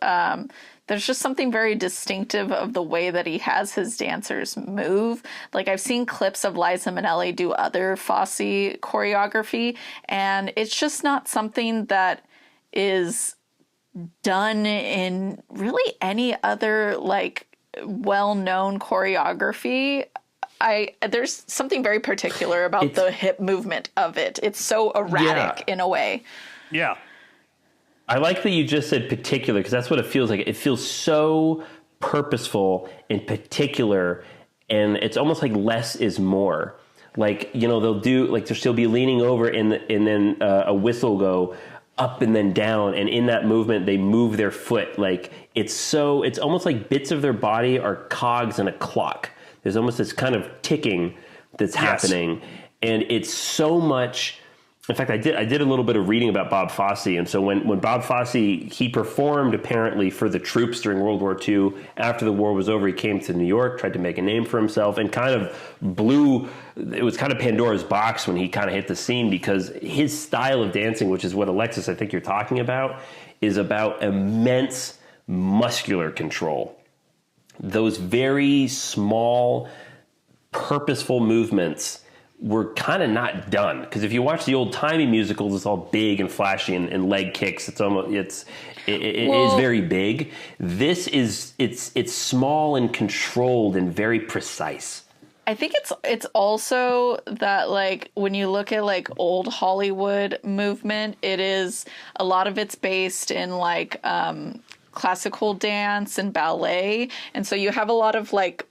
There's just something very distinctive of the way that he has his dancers move. Like, I've seen clips of Liza Minnelli do other Fosse choreography, and it's just not something that is done in really any other like well-known choreography. There's something very particular about the hip movement of it. It's so erratic in a way. Yeah. I like that you just said particular, because that's what it feels like. It feels so purposeful and particular, and it's almost like less is more. Like, you know, they'll do, like, she'll be leaning over and then a whistle will go up and then down, and in that movement they move their foot. Like, it's almost like bits of their body are cogs in a clock. There's almost this kind of ticking that's happening, and it's so much. In fact, I did a little bit of reading about Bob Fosse, and so when Bob Fosse, he performed apparently for the troops during World War II. After the war was over, he came to New York, tried to make a name for himself, and kind of it was kind of Pandora's box when he kind of hit the scene, because his style of dancing, which is what Alexis, I think you're talking about, is about immense muscular control. Those very small, purposeful movements were kind of not done, because if you watch the old timey musicals, it's all big and flashy and leg kicks. It is very big. This is it's small and controlled and very precise. I think it's also that, like, when you look at like old Hollywood movement, it is a lot of it's based in like classical dance and ballet, and so you have a lot of like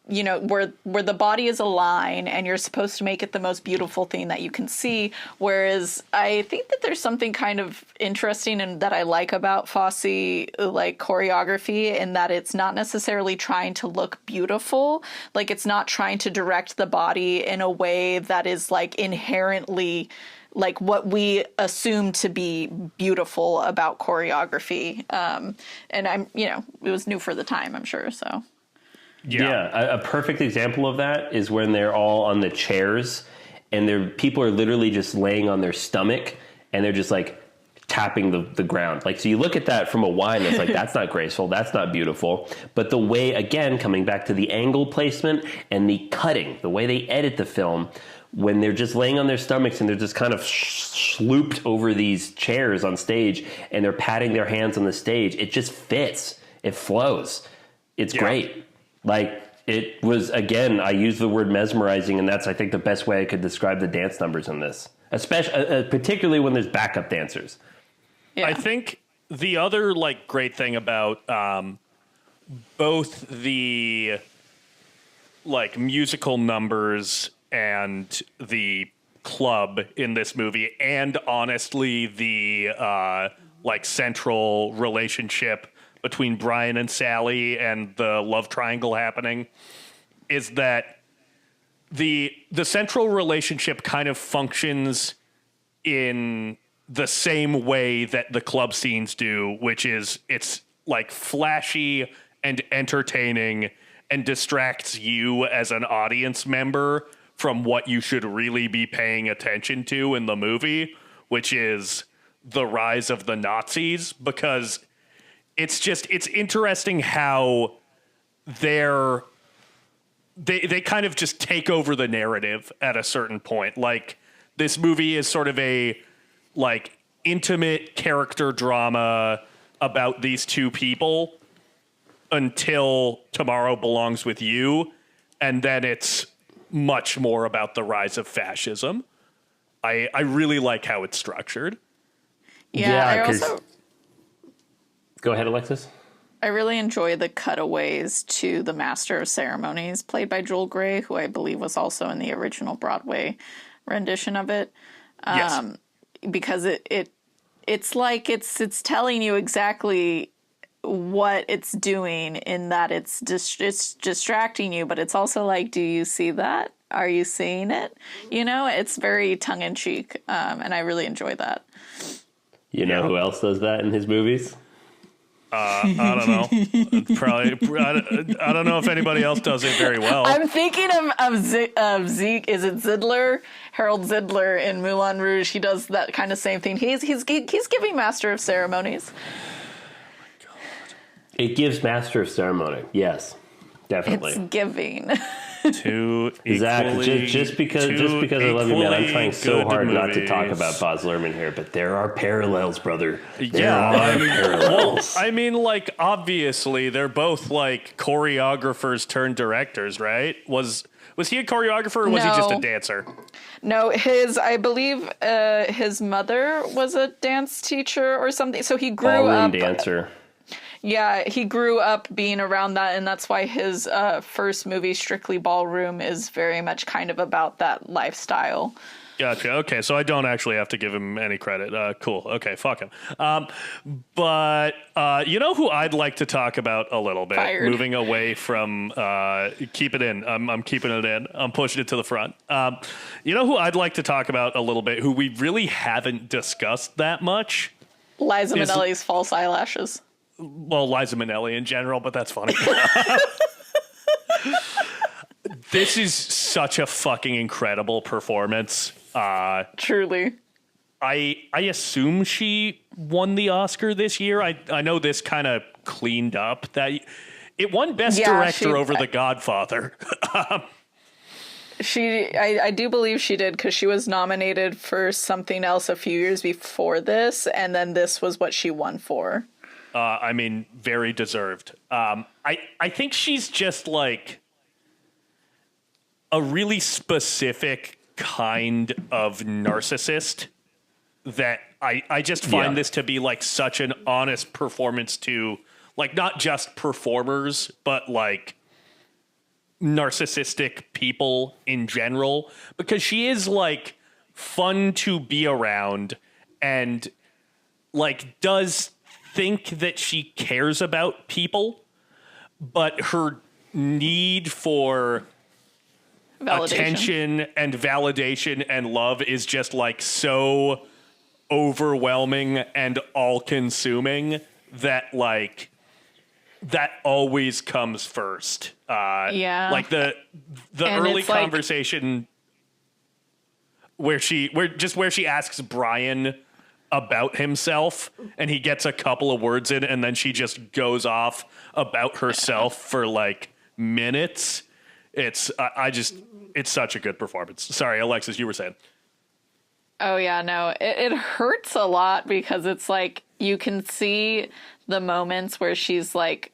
you know, where the body is a line and you're supposed to make it the most beautiful thing that you can see. Whereas I think that there's something kind of interesting and that I like about Fosse, like choreography, in that it's not necessarily trying to look beautiful. Like, it's not trying to direct the body in a way that is like inherently like what we assume to be beautiful about choreography. And it was new for the time, I'm sure. So. Yeah, a perfect example of that is when they're all on the chairs and people are literally just laying on their stomach and they're just like tapping the ground. Like, so you look at that from a wide and it's like, that's not graceful, that's not beautiful. But the way, again, coming back to the angle placement and the cutting, the way they edit the film, when they're just laying on their stomachs and they're just kind of slooped over these chairs on stage and they're patting their hands on the stage, it just fits. It flows. It's great. Like, it was, again, I use the word mesmerizing, and that's, I think, the best way I could describe the dance numbers in this, especially, particularly when there's backup dancers. Yeah. I think the other, like, great thing about both the, like, musical numbers and the club in this movie, and honestly the, like, central relationship between Brian and Sally and the love triangle happening, is that the central relationship kind of functions in the same way that the club scenes do, which is it's like flashy and entertaining and distracts you as an audience member from what you should really be paying attention to in the movie, which is the rise of the Nazis, because it's interesting how they kind of just take over the narrative at a certain point. Like, this movie is sort of a, like, intimate character drama about these two people until Tomorrow Belongs with You, and then it's much more about the rise of fascism. I really like how it's structured. Yeah, Go ahead, Alexis. I really enjoy the cutaways to the Master of Ceremonies, played by Joel Grey, who I believe was also in the original Broadway rendition of it. Yes. Because it's like it's telling you exactly what it's doing, in that it's distracting you, but it's also like, do you see that? are you seeing it? You know, it's very tongue in cheek, and I really enjoy that. You know who else does that in his movies? I don't know. Probably. I don't know if anybody else does it very well. I'm thinking of Zeke. Is it Zidler? Harold Zidler in Moulin Rouge. He does that kind of same thing. He's giving Master of Ceremonies. It gives Master of Ceremony. Yes, definitely. It's giving. Two Zach, just because I love you, man, I'm trying so hard not to talk movies. about Baz Luhrmann here, but there are parallels, brother. There Yeah, are parallels. I mean, like, obviously, they're both like choreographers turned directors, right? Was he a choreographer or was he just a No. dancer? No, I believe his mother was a dance teacher or something. So he grew Ballroom up. dancer. Yeah, he grew up being around that, and that's why his first movie, Strictly Ballroom, is very much kind of about that lifestyle. Gotcha. Okay, so I don't actually have to give him any credit. Cool. Okay, fuck him. But you know who I'd like to talk about a little bit? Fired. Moving away from keep it in. I'm keeping it in. I'm pushing it to the front. You know who I'd like to talk about a little bit, who we really haven't discussed that much? Liza Minnelli's false eyelashes. Well, Liza Minnelli in general, but that's funny. This is such a fucking incredible performance. Truly. I assume she won the Oscar this year. I know this kind of cleaned up that it won Best Director over The Godfather. I do believe she did, because she was nominated for something else a few years before this, and then this was what she won for. I mean, very deserved. I think she's just like a really specific kind of narcissist that I just find this to be like such an honest performance to, like, not just performers, but like narcissistic people in general, because she is like fun to be around and like does think that she cares about people, but her need for attention and validation and love is just like so overwhelming and all-consuming that like that always comes first. Like the And early it's like- conversation where she asks Brian about himself and he gets a couple of words in and then she just goes off about herself for like minutes. It's such a good performance. Sorry, Alexis, you were saying. Oh yeah, no, it hurts a lot, because it's like you can see the moments where she's like,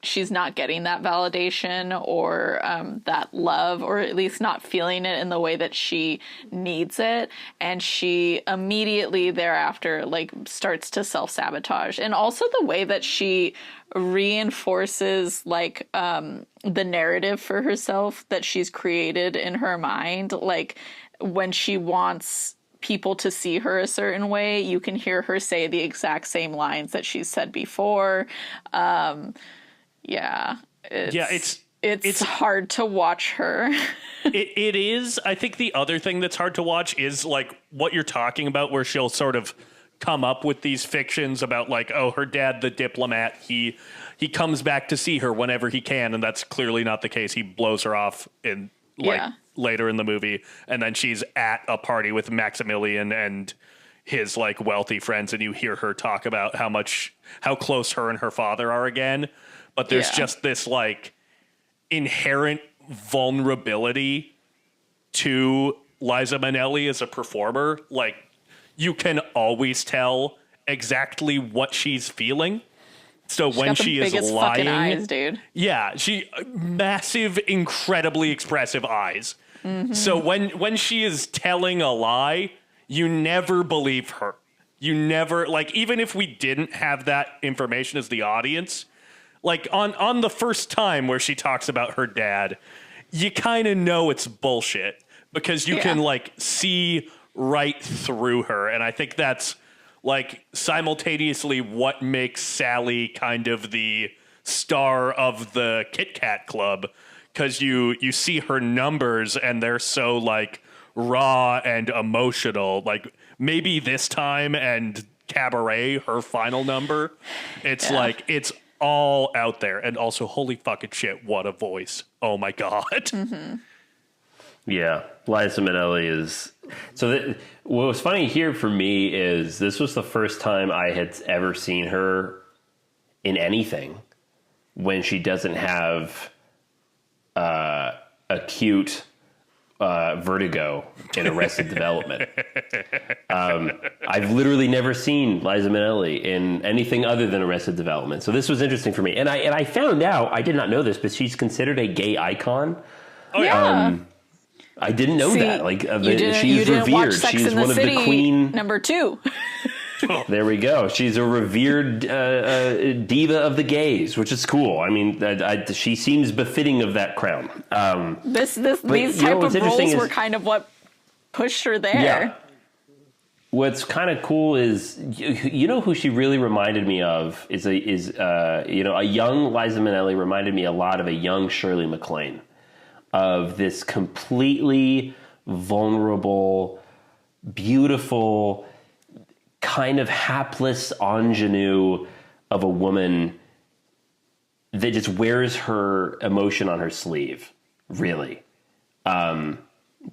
she's not getting that validation or that love, or at least not feeling it in the way that she needs it, and she immediately thereafter like starts to self-sabotage. And also the way that she reinforces like the narrative for herself that she's created in her mind. Like when she wants people to see her a certain way, you can hear her say the exact same lines that she's said before. It's hard to watch her. It is. I think the other thing that's hard to watch is like what you're talking about, where she'll sort of come up with these fictions about like, oh, her dad, the diplomat, he comes back to see her whenever he can, and that's clearly not the case. He blows her off in like later in the movie, and then she's at a party with Maximilian and his like wealthy friends, and you hear her talk about how close her and her father are again. But there's just this like inherent vulnerability to Liza Minnelli as a performer. Like you can always tell exactly what she's feeling. So She's when got the she is biggest lying, fucking eyes, dude. yeah, she massive, incredibly expressive eyes. Mm-hmm. So when she is telling a lie, you never believe her. You never, like, even if we didn't have that information as the audience, like on the first time where she talks about her dad, you kind of know it's bullshit because you can like see right through her. And I think that's like simultaneously what makes Sally kind of the star of the Kit Kat Club, because you see her numbers and they're so like raw and emotional. Like maybe this time and Cabaret, her final number, it's like it's all out there. And also, holy fucking shit, what a voice! Oh my god. Yeah, Liza Minnelli is. So what was funny here for me is this was the first time I had ever seen her in anything when she doesn't have acute vertigo in Arrested Development. I've literally never seen Liza Minnelli in anything other than Arrested Development. So this was interesting for me. And I found out, I did not know this, but she's considered a gay icon. Oh yeah. I didn't know that. Like, you she's didn't watch revered. Sex She's in the one of City the queen. number 2. There we go. She's a revered diva of the gays, which is cool. I mean, she seems befitting of that crown. These type of roles were kind of what pushed her there. Yeah. What's kind of cool is, you know, who she really reminded me of is a young Liza Minnelli reminded me a lot of a young Shirley MacLaine, of this completely vulnerable, beautiful, kind of hapless ingenue of a woman that just wears her emotion on her sleeve, really.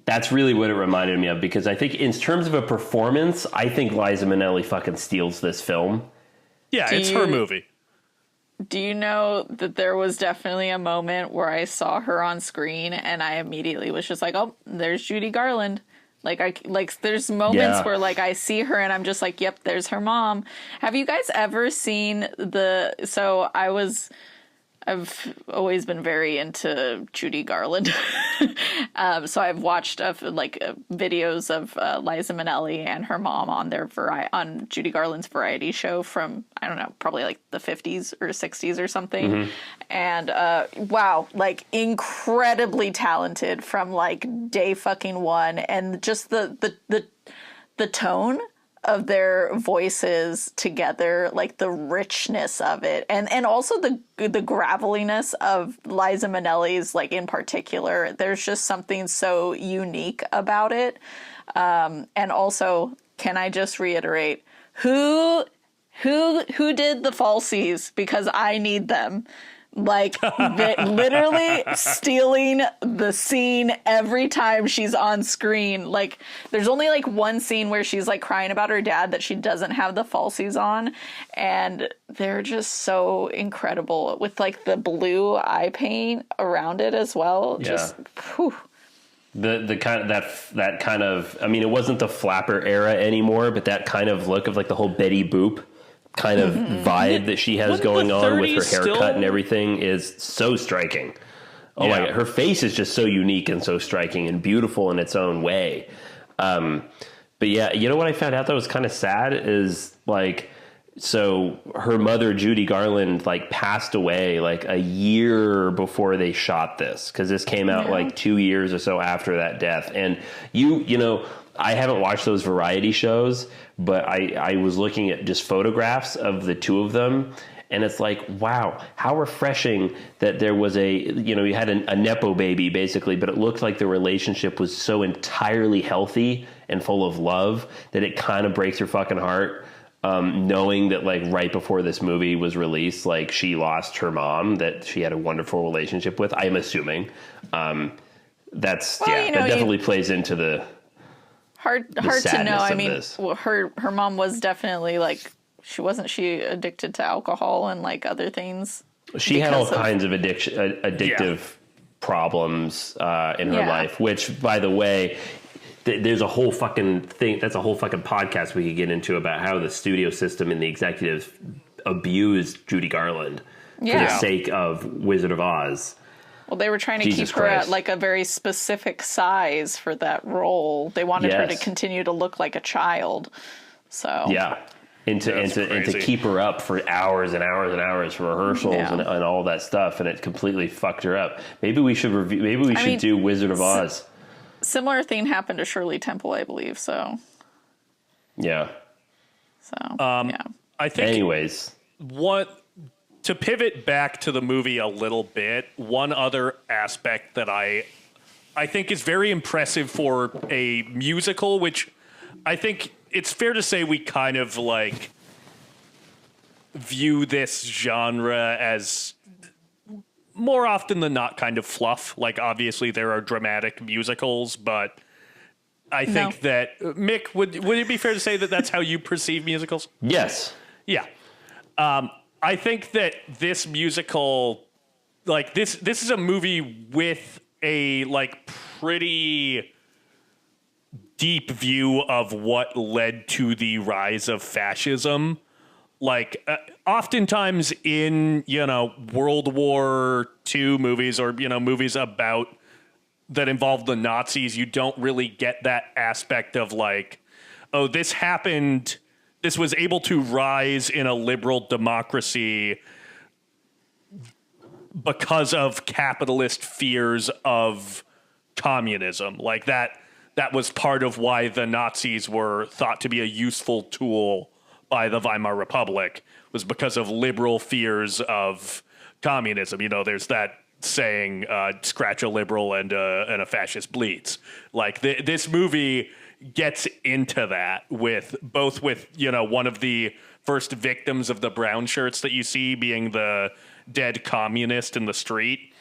That's really what it reminded me of, because I think in terms of a performance, I think Liza Minnelli fucking steals this film. Yeah, it's her movie. Do you know that there was definitely a moment where I saw her on screen and I immediately was just like, oh, there's Judy Garland. There's moments where like I see her and I'm just like, yep, there's her mom. Have you guys ever seen I've always been very into Judy Garland. So I've watched videos of Liza Minnelli and her mom on Judy Garland's variety show from, I don't know, probably like the 50s or 60s or something. Mm-hmm. And wow, like incredibly talented from like day fucking one. And just the tone of their voices together, like the richness of it, and also the graveliness of Liza Minnelli's, like in particular. There's just something so unique about it. And also, can I just reiterate who did the falsies, because I need them. Like, literally stealing the scene every time she's on screen. Like, there's only like one scene where she's like crying about her dad that she doesn't have the falsies on, and they're just so incredible with like the blue eye paint around it as well. Yeah. Just whew. The kind of that kind of, I mean, it wasn't the flapper era anymore, but that kind of look of like the whole Betty Boop kind of vibe that she has going on with her haircut and everything is so striking. Oh my God. Her face is just so unique and so striking and beautiful in its own way. But yeah, you know what I found out that was kind of sad is like, so her mother, Judy Garland, like passed away like a year before they shot this, because this came out like 2 years or so after that death. And you know, I haven't watched those variety shows, but I was looking at just photographs of the two of them, and it's like, wow, how refreshing that there was you had a Nepo baby basically, but it looked like the relationship was so entirely healthy and full of love that it kind of breaks your fucking heart. Knowing that like right before this movie was released, like she lost her mom that she had a wonderful relationship with, I'm assuming. That definitely plays into the hard to know. I mean, well, her mom was definitely like, wasn't she addicted to alcohol and like other things? She had all kinds of addictive problems in her life, which, by the way, there's a whole fucking thing. That's a whole fucking podcast we could get into about how the studio system and the executives abused Judy Garland for the sake of Wizard of Oz. Well, they were trying to keep her at like a very specific size for that role. They wanted her to continue to look like a child. So and to keep her up for hours and hours and hours for rehearsals and all that stuff, and it completely fucked her up. Maybe we should review. Maybe we should do Wizard of Oz. Similar thing happened to Shirley Temple, I believe. So yeah. So I think. Anyways, what to pivot back to the movie a little bit, one other aspect that I think is very impressive for a musical, which I think it's fair to say we kind of like view this genre as more often than not kind of fluff. Like, obviously there are dramatic musicals, but I think that Mick, would it be fair to say that that's how you perceive musicals? Yes. Yeah. I think that this musical, like this is a movie with a like pretty deep view of what led to the rise of fascism. Like oftentimes in, World War II movies or, movies about that involve the Nazis, you don't really get that aspect of like, oh, this happened. This was able to rise in a liberal democracy because of capitalist fears of communism. Like that was part of why the Nazis were thought to be a useful tool by the Weimar Republic, was because of liberal fears of communism. There's that saying, scratch a liberal and a fascist bleeds. Like this movie gets into that with one of the first victims of the brown shirts that you see being the dead communist in the street,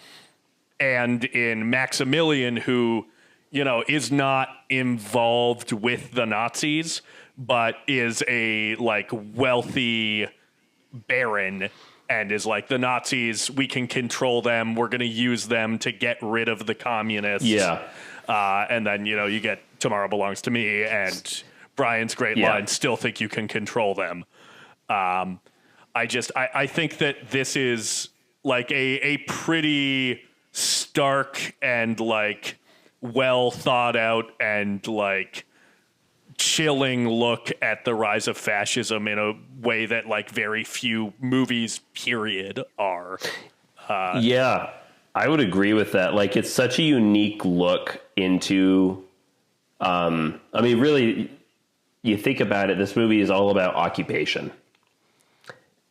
and in Maximilian, who is not involved with the Nazis but is a like wealthy baron and is like, the Nazis, we can control them, we're going to use them to get rid of the communists. And then you get Tomorrow Belongs to Me and Brian's great line, still think you can control them. I think that this is like a pretty stark and like well thought out and like chilling look at the rise of fascism in a way that like very few movies period are. I would agree with that. Like, it's such a unique look into, really, you think about it, this movie is all about occupation.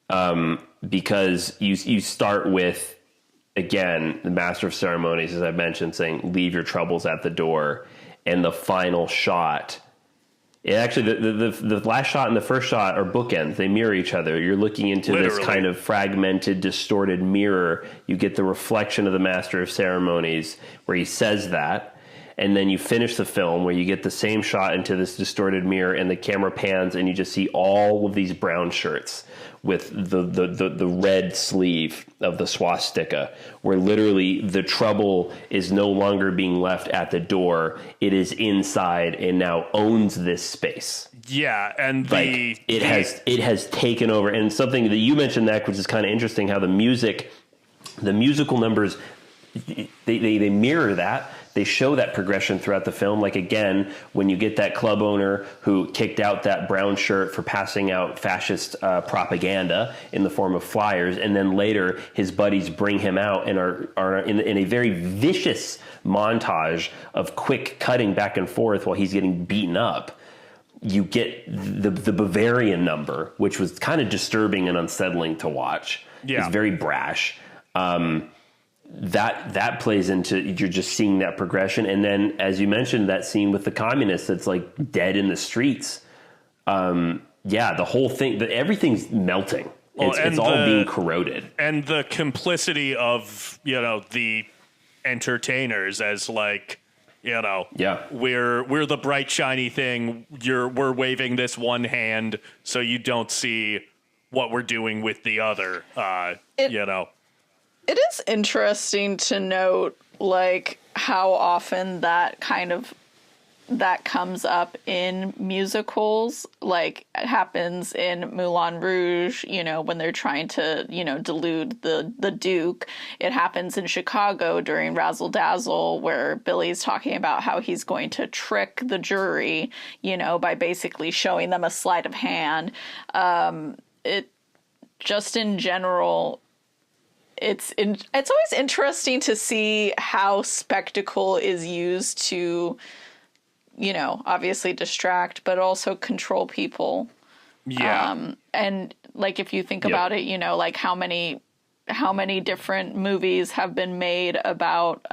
Because you start with, again, the master of ceremonies, as I mentioned, saying, leave your troubles at the door. And the final shot, the last shot and the first shot are bookends. They mirror each other. You're looking into this kind of fragmented, distorted mirror. You get the reflection of the master of ceremonies where he says that. And then you finish the film where you get the same shot into this distorted mirror and the camera pans and you just see all of these brown shirts with the red sleeve of the swastika, where literally the trouble is no longer being left at the door. It is inside and now owns this space. Yeah, and it has taken over. And something that you mentioned, that which is kind of interesting, how the musical numbers, they mirror that. They show that progression throughout the film. Like, again, when you get that club owner who kicked out that brown shirt for passing out fascist propaganda in the form of flyers, and then later his buddies bring him out and are in a very vicious montage of quick cutting back and forth while he's getting beaten up. You get the Bavarian number, which was kind of disturbing and unsettling to watch. Yeah. It's very brash. That plays into, you're just seeing that progression. And then, as you mentioned, that scene with the communists that's like dead in the streets. The whole thing, everything's melting. It's all being corroded. And the complicity of, the entertainers as like, we're the bright, shiny thing. We're waving this one hand so you don't see what we're doing with the other, It is interesting to note, like, how often that comes up in musicals. Like, it happens in Moulin Rouge, when they're trying to, delude the Duke. It happens in Chicago during Razzle Dazzle, where Billy's talking about how he's going to trick the jury, by basically showing them a sleight of hand. It just in general, it's always interesting to see how spectacle is used to, obviously distract, but also control people. Yeah. And like, if you think about it, you know, like how many different movies have been made about,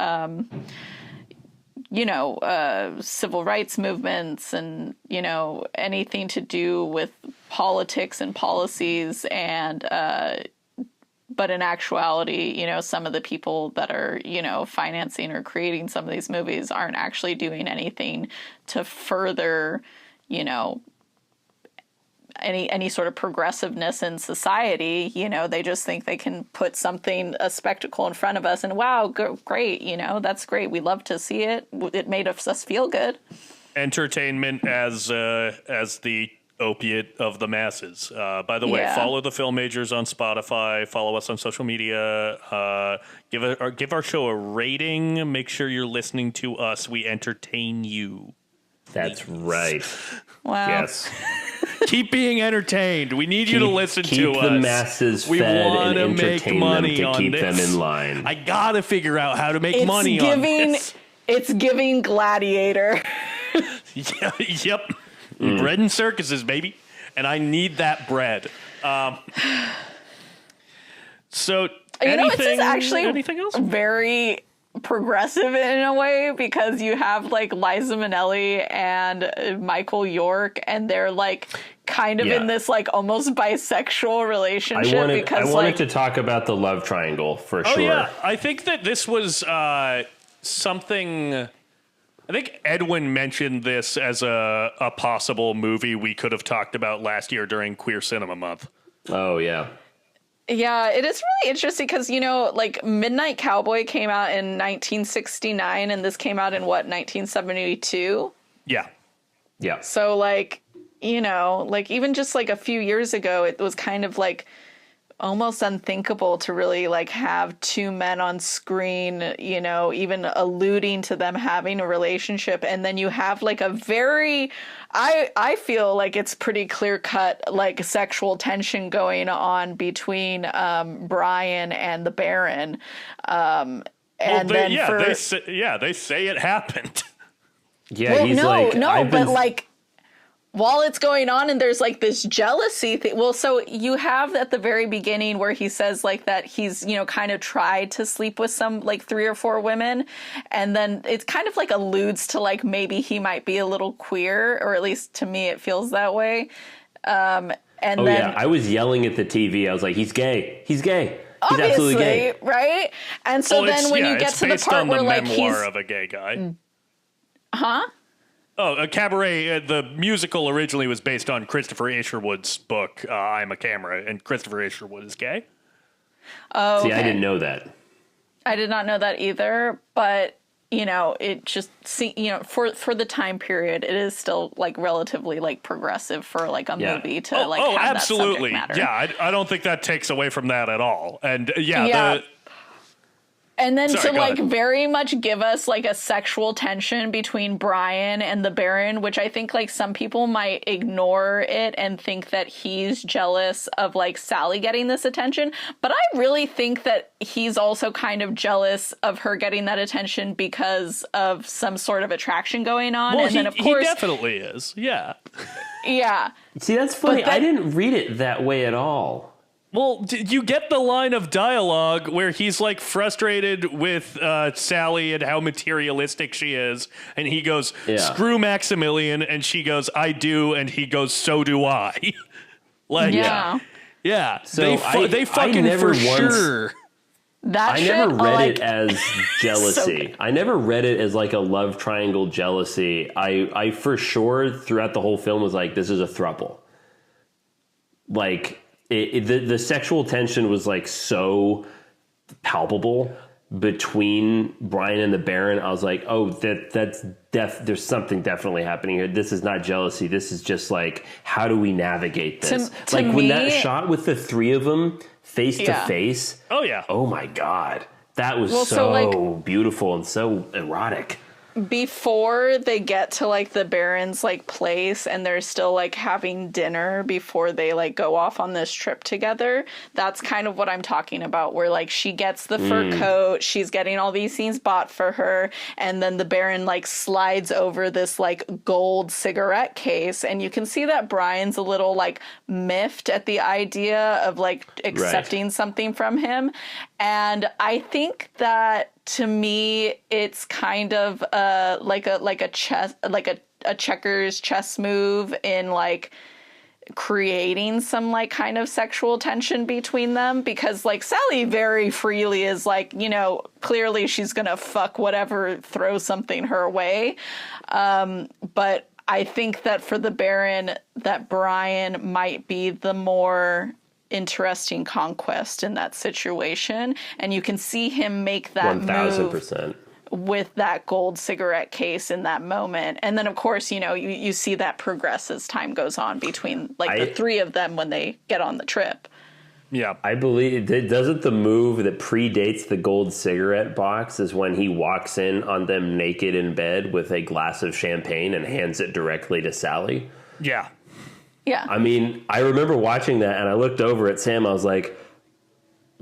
you know, civil rights movements and, you know, anything to do with politics and policies. And, but in actuality, you know, some of the people that are, you know, financing or creating some of these movies aren't actually doing anything to further, you know, any sort of progressiveness in society. You know, they just think they can put a spectacle in front of us and wow, great, you know, that's great. We love to see it. It made us feel good. Entertainment as the opiate of the masses. By the way, follow the Film Majors on Spotify. Follow us on social media. Give our show a rating. Make sure you're listening to us. We entertain you. That's right. Wow. Yes. Keep being entertained. We need you to listen to keep us. the masses We fed wanna and make entertain money them to on keep this. them in line. I gotta figure out how to make money on this. It's giving Gladiator. Yeah, yep. Bread and circuses, baby. And I need that bread. So, You know, this is actually anything else? very progressive in a way, because you have like Liza Minnelli and Michael York, and they're like kind of in this like almost bisexual relationship. I wanted to talk about the love triangle for sure. Oh, yeah. I think that this was something. I think Edwin mentioned this as a possible movie we could have talked about last year during Queer Cinema Month. Oh, yeah. Yeah, it is really interesting because, you know, like Midnight Cowboy came out in 1969 and this came out in what, 1972? Yeah. Yeah. So like, you know, like even just like a few years ago, it was kind of like almost unthinkable to really like have two men on screen, you know, even alluding to them having a relationship. And then you have like a very, I feel like it's pretty clear cut, like sexual tension going on between Brian and the Baron. They say it happened. Yeah, well, he's like, while it's going on and there's like this jealousy thing. Well, so you have at the very beginning where he says like that he's, you know, kind of tried to sleep with some like 3 or 4 women. And then it's kind of like alludes to like maybe he might be a little queer, or at least to me it feels that way. I was yelling at the TV. I was like, he's gay. He's gay. He's obviously, absolutely gay. Right? And so then when you get to the part where like he's... memoir of a gay guy. Huh? Oh, a Cabaret, the musical originally was based on Christopher Isherwood's book, I'm a Camera, and Christopher Isherwood is gay. Oh, See, okay. I didn't know that. I did not know that either, but, you know, it just, you know, for the time period, it is still, like, relatively, like, progressive for, like, a movie to, have absolutely. that subject matter. Yeah, I don't think that takes away from that at all. And, and then Sorry, to like ahead. very much give us like a sexual tension between Brian and the Baron, which I think like some people might ignore it and think that he's jealous of like Sally getting this attention. But I really think that he's also kind of jealous of her getting that attention because of some sort of attraction going on. Well, and then of course he definitely is. Yeah. Yeah. See, that's funny. I didn't read it that way at all. Well, you get the line of dialogue where he's like frustrated with Sally and how materialistic she is, and he goes, "Screw Maximilian," and she goes, "I do," and he goes, "So do I." Like, yeah. So they fucking for sure. I never read it as jealousy. I never read it as like a love triangle jealousy. I for sure throughout the whole film was like, this is a throuple. Like. The sexual tension was like so palpable between Brian and the Baron. I was like, oh, there's something definitely happening here. This is not jealousy. This is just like, how do we navigate this? When that shot with the 3 of them face to face. Oh yeah. Oh my God. That was so beautiful and so erotic. before they get to like the Baron's like place and they're still like having dinner before they like go off on this trip together, that's kind of what I'm talking about, where like she gets the fur coat, she's getting all these things bought for her, and then the Baron like slides over this like gold cigarette case, and you can see that Brian's a little like miffed at the idea of like accepting something from him. And I think that to me it's kind of like a checkers chess move in like creating some like kind of sexual tension between them, because like Sally very freely is like, you know, clearly she's gonna fuck whatever throws something her way, but I think that for the Baron, that Brian might be the more interesting conquest in that situation, and you can see him make that 1000%. move with that gold cigarette case in that moment. And then of course, you know, you see that progress as time goes on between like the three of them when they get on the trip. Yeah. I believe, doesn't the move that predates the gold cigarette box is when he walks in on them naked in bed with a glass of champagne and hands it directly to Sally? Yeah. Yeah. I mean, I remember watching that and I looked over at Sam. I was like,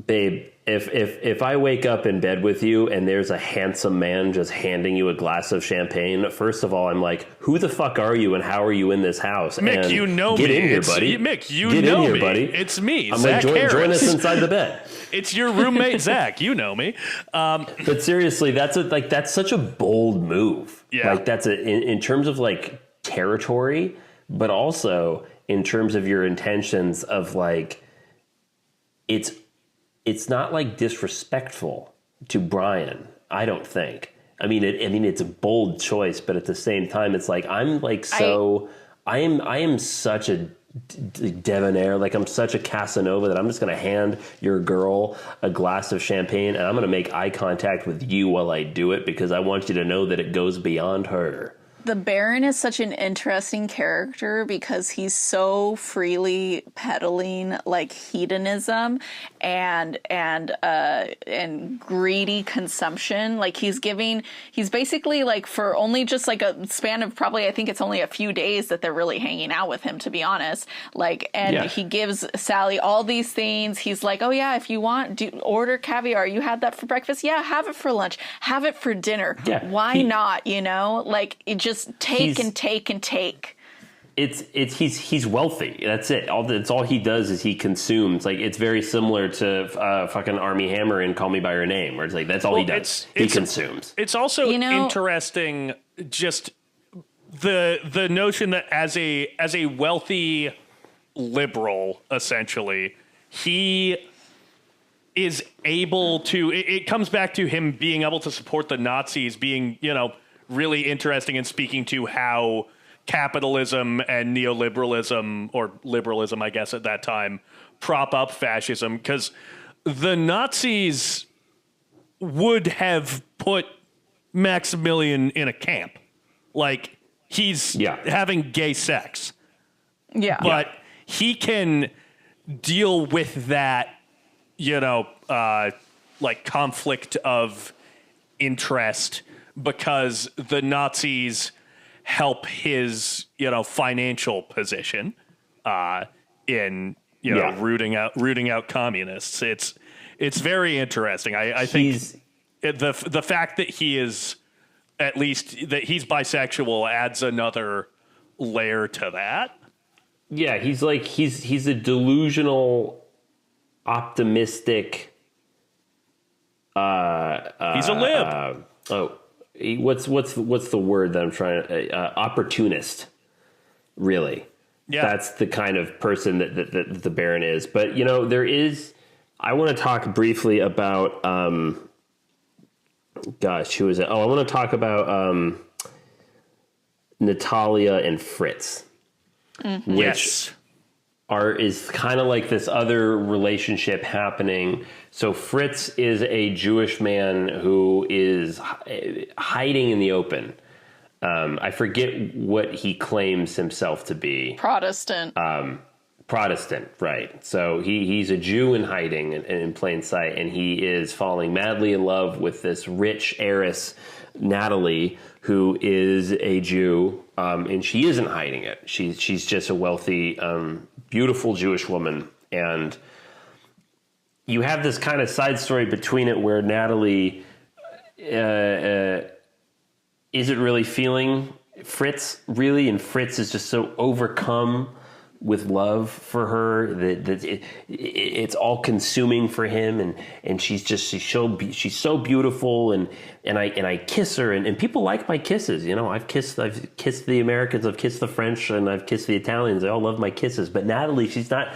babe, if I wake up in bed with you and there's a handsome man just handing you a glass of champagne, first of all, I'm like, who the fuck are you and how are you in this house? Mick, and you know get me. in here, buddy. Mick, you get know in here, me. buddy. It's me, I'm Zach like, join Harris. us inside the bed. It's your roommate, Zach. You know me. But seriously, that's such a bold move. Yeah. Like that's in terms of like territory, but also in terms of your intentions of like, it's not like disrespectful to Brian, I don't think. I mean, it's a bold choice, but at the same time, it's like I'm like I am such a debonair, like I'm such a Casanova that I'm just going to hand your girl a glass of champagne and I'm going to make eye contact with you while I do it because I want you to know that it goes beyond her. The Baron is such an interesting character because he's so freely peddling like hedonism and greedy consumption. Like he's basically like for only just like a span of probably, I think it's only a few days that they're really hanging out with him, to be honest. Like, and he gives Sally all these things. He's like, oh yeah, if you want, order caviar. You had that for breakfast? Yeah, have it for lunch. Have it for dinner. Yeah, Why not? You know, like it just take and take and take. He's wealthy. That's it. That's all he does is he consumes. Like it's very similar to fucking Armie Hammer in Call Me by Your Name, where it's like that's all he does. He consumes. It's also interesting, just the notion that as a wealthy liberal, essentially, he is able to. It comes back to him being able to support the Nazis, being really interesting in speaking to how capitalism and neoliberalism, or liberalism, I guess, at that time, prop up fascism, because the Nazis would have put Maximilian in a camp. Like, he's having gay sex. Yeah. But he can deal with that, like conflict of interest because the Nazis help his, financial position in, rooting out communists. It's very interesting. I think the fact that he is, at least that he's bisexual, adds another layer to that. Yeah, he's a delusional, optimistic. He's a lib. What's the word that I'm trying to opportunist, really. Yeah. That's the kind of person that the Baron is. But I want to talk briefly about who is it? I want to talk about Natalia and Fritz. Mm-hmm. Which is kind of like this other relationship happening. So Fritz is a Jewish man who is hiding in the open. I forget what he claims himself to be. Protestant. Protestant, right. So he's a Jew in hiding in plain sight, and he is falling madly in love with this rich heiress Natalie, who is a Jew, and she isn't hiding it. She's just a wealthy, beautiful Jewish woman, and you have this kind of side story between it where Natalie isn't really feeling Fritz, really, and Fritz is just so overcome with love for her that it's all consuming for him, and she's so beautiful, and I kiss her, and people like my kisses. You know, I've kissed the Americans, I've kissed the French, and I've kissed the Italians. They all love my kisses, but Natalie, she's not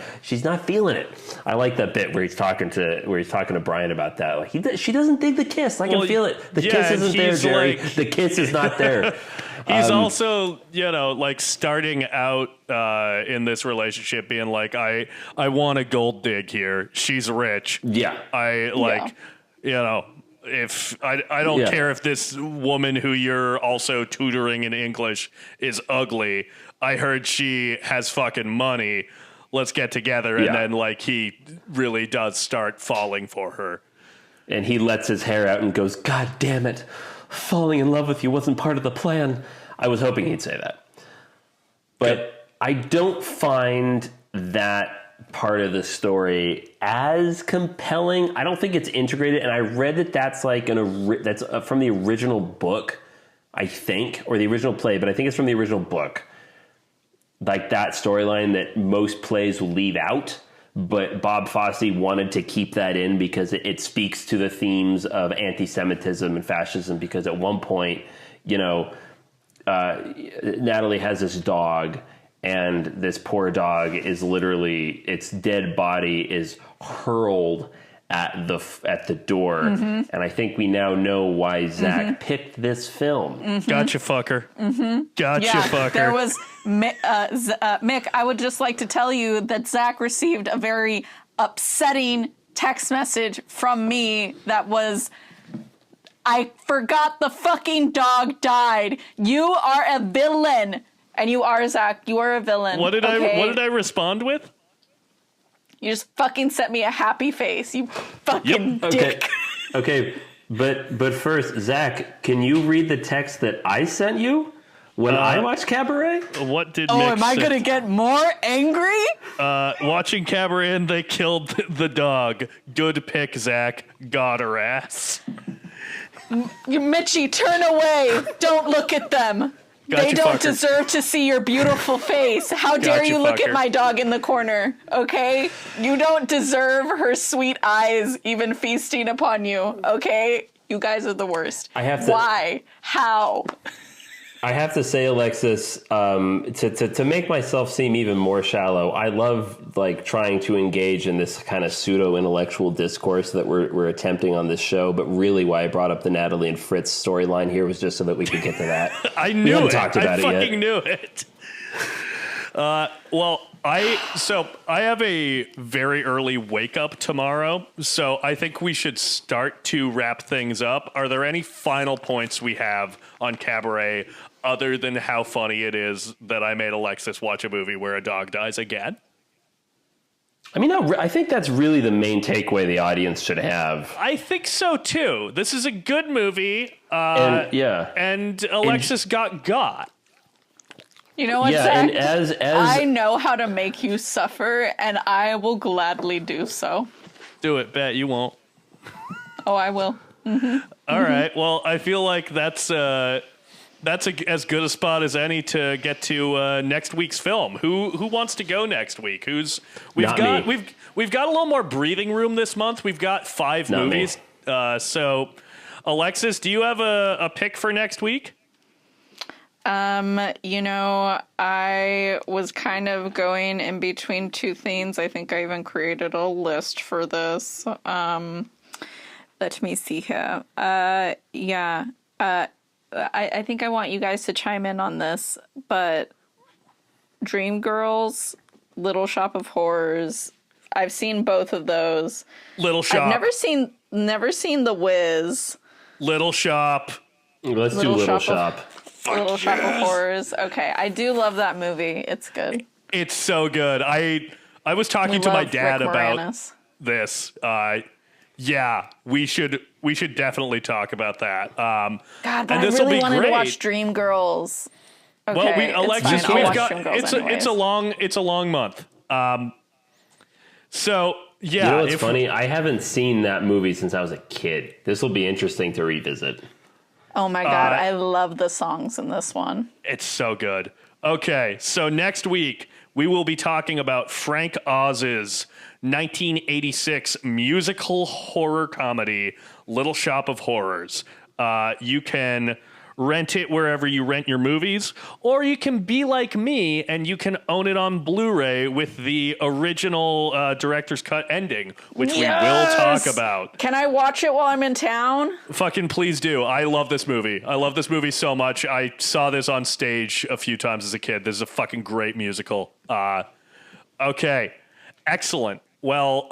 feeling it. I like that bit where he's talking to Brian about that. Like she doesn't dig the kiss. I can feel it. The kiss isn't there, Jerry. The kiss is not there. He's also, like starting out in this relationship being like, I want a gold dig here. She's rich. Yeah. If I don't care if this woman who you're also tutoring in English is ugly. I heard she has fucking money. Let's get together. And then like he really does start falling for her. And he lets his hair out and goes, God damn it. Falling in love with you wasn't part of the plan. I was hoping he'd say that. But I don't find that part of the story as compelling. I don't think it's integrated. And I read that that's like that's from the original book, I think, or the original play, but I think it's from the original book. Like that storyline that most plays will leave out. But Bob Fosse wanted to keep that in because it speaks to the themes of anti-Semitism and fascism. Because at one point, Natalie has this dog, and this poor dog is literally, its dead body is hurled at the door. Mm-hmm. And I think we now know why Zach picked this film. Mm-hmm. Gotcha, fucker. Mm-hmm. Gotcha, fucker. There was Mick. I would just like to tell you that Zach received a very upsetting text message from me that was, I forgot the fucking dog died. You are a villain. And you are, Zach. You are a villain. What did I respond with? You just fucking sent me a happy face. You fucking dick. Okay. But first, Zach, can you read the text that I sent you when I watched Cabaret? What did Mick am I going to get more angry? Watching Cabaret and they killed the dog. Good pick, Zach. Got her ass. Mitchie, turn away. Don't look at them. They don't deserve to see your beautiful face. How dare you look at my dog in the corner, okay? You don't deserve her sweet eyes even feasting upon you, okay? You guys are the worst. Why? How? I have to say, Alexis, to make myself seem even more shallow, I love like trying to engage in this kind of pseudo-intellectual discourse that we're attempting on this show. But really, why I brought up the Natalie and Fritz storyline here was just so that we could get to that. I knew it. Talked about I it fucking knew it. Well, I have a very early wake up tomorrow, so I think we should start to wrap things up. Are there any final points we have on Cabaret other than how funny it is that I made Alexis watch a movie where a dog dies again? I mean, I think that's really the main takeaway the audience should have. I think so too. This is a good movie, and Alexis got. You know what, yeah, Zach? and as I know how to make you suffer, and I will gladly do so. Do it, bet you won't. Oh, I will. Mm-hmm. All right. Well, I feel like that's as good a spot as any to get to next week's film. Who wants to go next week? We've got a little more breathing room this month. We've got 5 movies. So, Alexis, do you have a pick for next week? I was kind of going in between 2 themes. I think I even created a list for this. Let me see here. I think I want you guys to chime in on this, but Dreamgirls, Little Shop of Horrors, I've seen both of those. Little Shop. I've never seen The Wiz. Little Shop. Let's do Little Shop. Little Shop of Horrors. Okay, I do love that movie. It's good. It's so good. I was talking to my dad about this Yeah, we should definitely talk about that. God, but and I this will really be wanted great. to watch Dreamgirls. Okay, Well, Alexis, it's fine. I'll we've watch got Dreamgirls it's a long month. So yeah, You know what's funny? I haven't seen that movie since I was a kid. This will be interesting to revisit. Oh my God, I love the songs in this one. It's so good. Okay, so next week we will be talking about Frank Oz's 1986 musical horror comedy, Little Shop of Horrors. You can rent it wherever you rent your movies, or you can be like me and you can own it on Blu-ray with the original director's cut ending, which we will talk about. Can I watch it while I'm in town? Fucking please do. I love this movie. I love this movie so much. I saw this on stage a few times as a kid. This is a fucking great musical. Okay. Excellent. Well,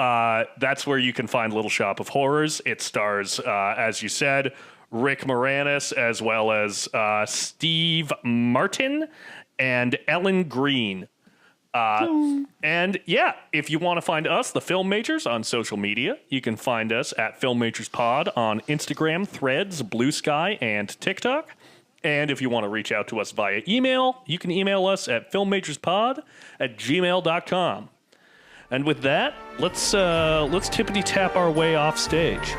that's where you can find Little Shop of Horrors. It stars, as you said, Rick Moranis, as well as Steve Martin and Ellen Green. And yeah, if you want to find us, the Film Majors, on social media, you can find us at Film Majors Pod on Instagram, Threads, Blue Sky, and TikTok. And if you want to reach out to us via email, you can email us at filmmajorspod@gmail.com. And with that, let's tippity tap our way off stage.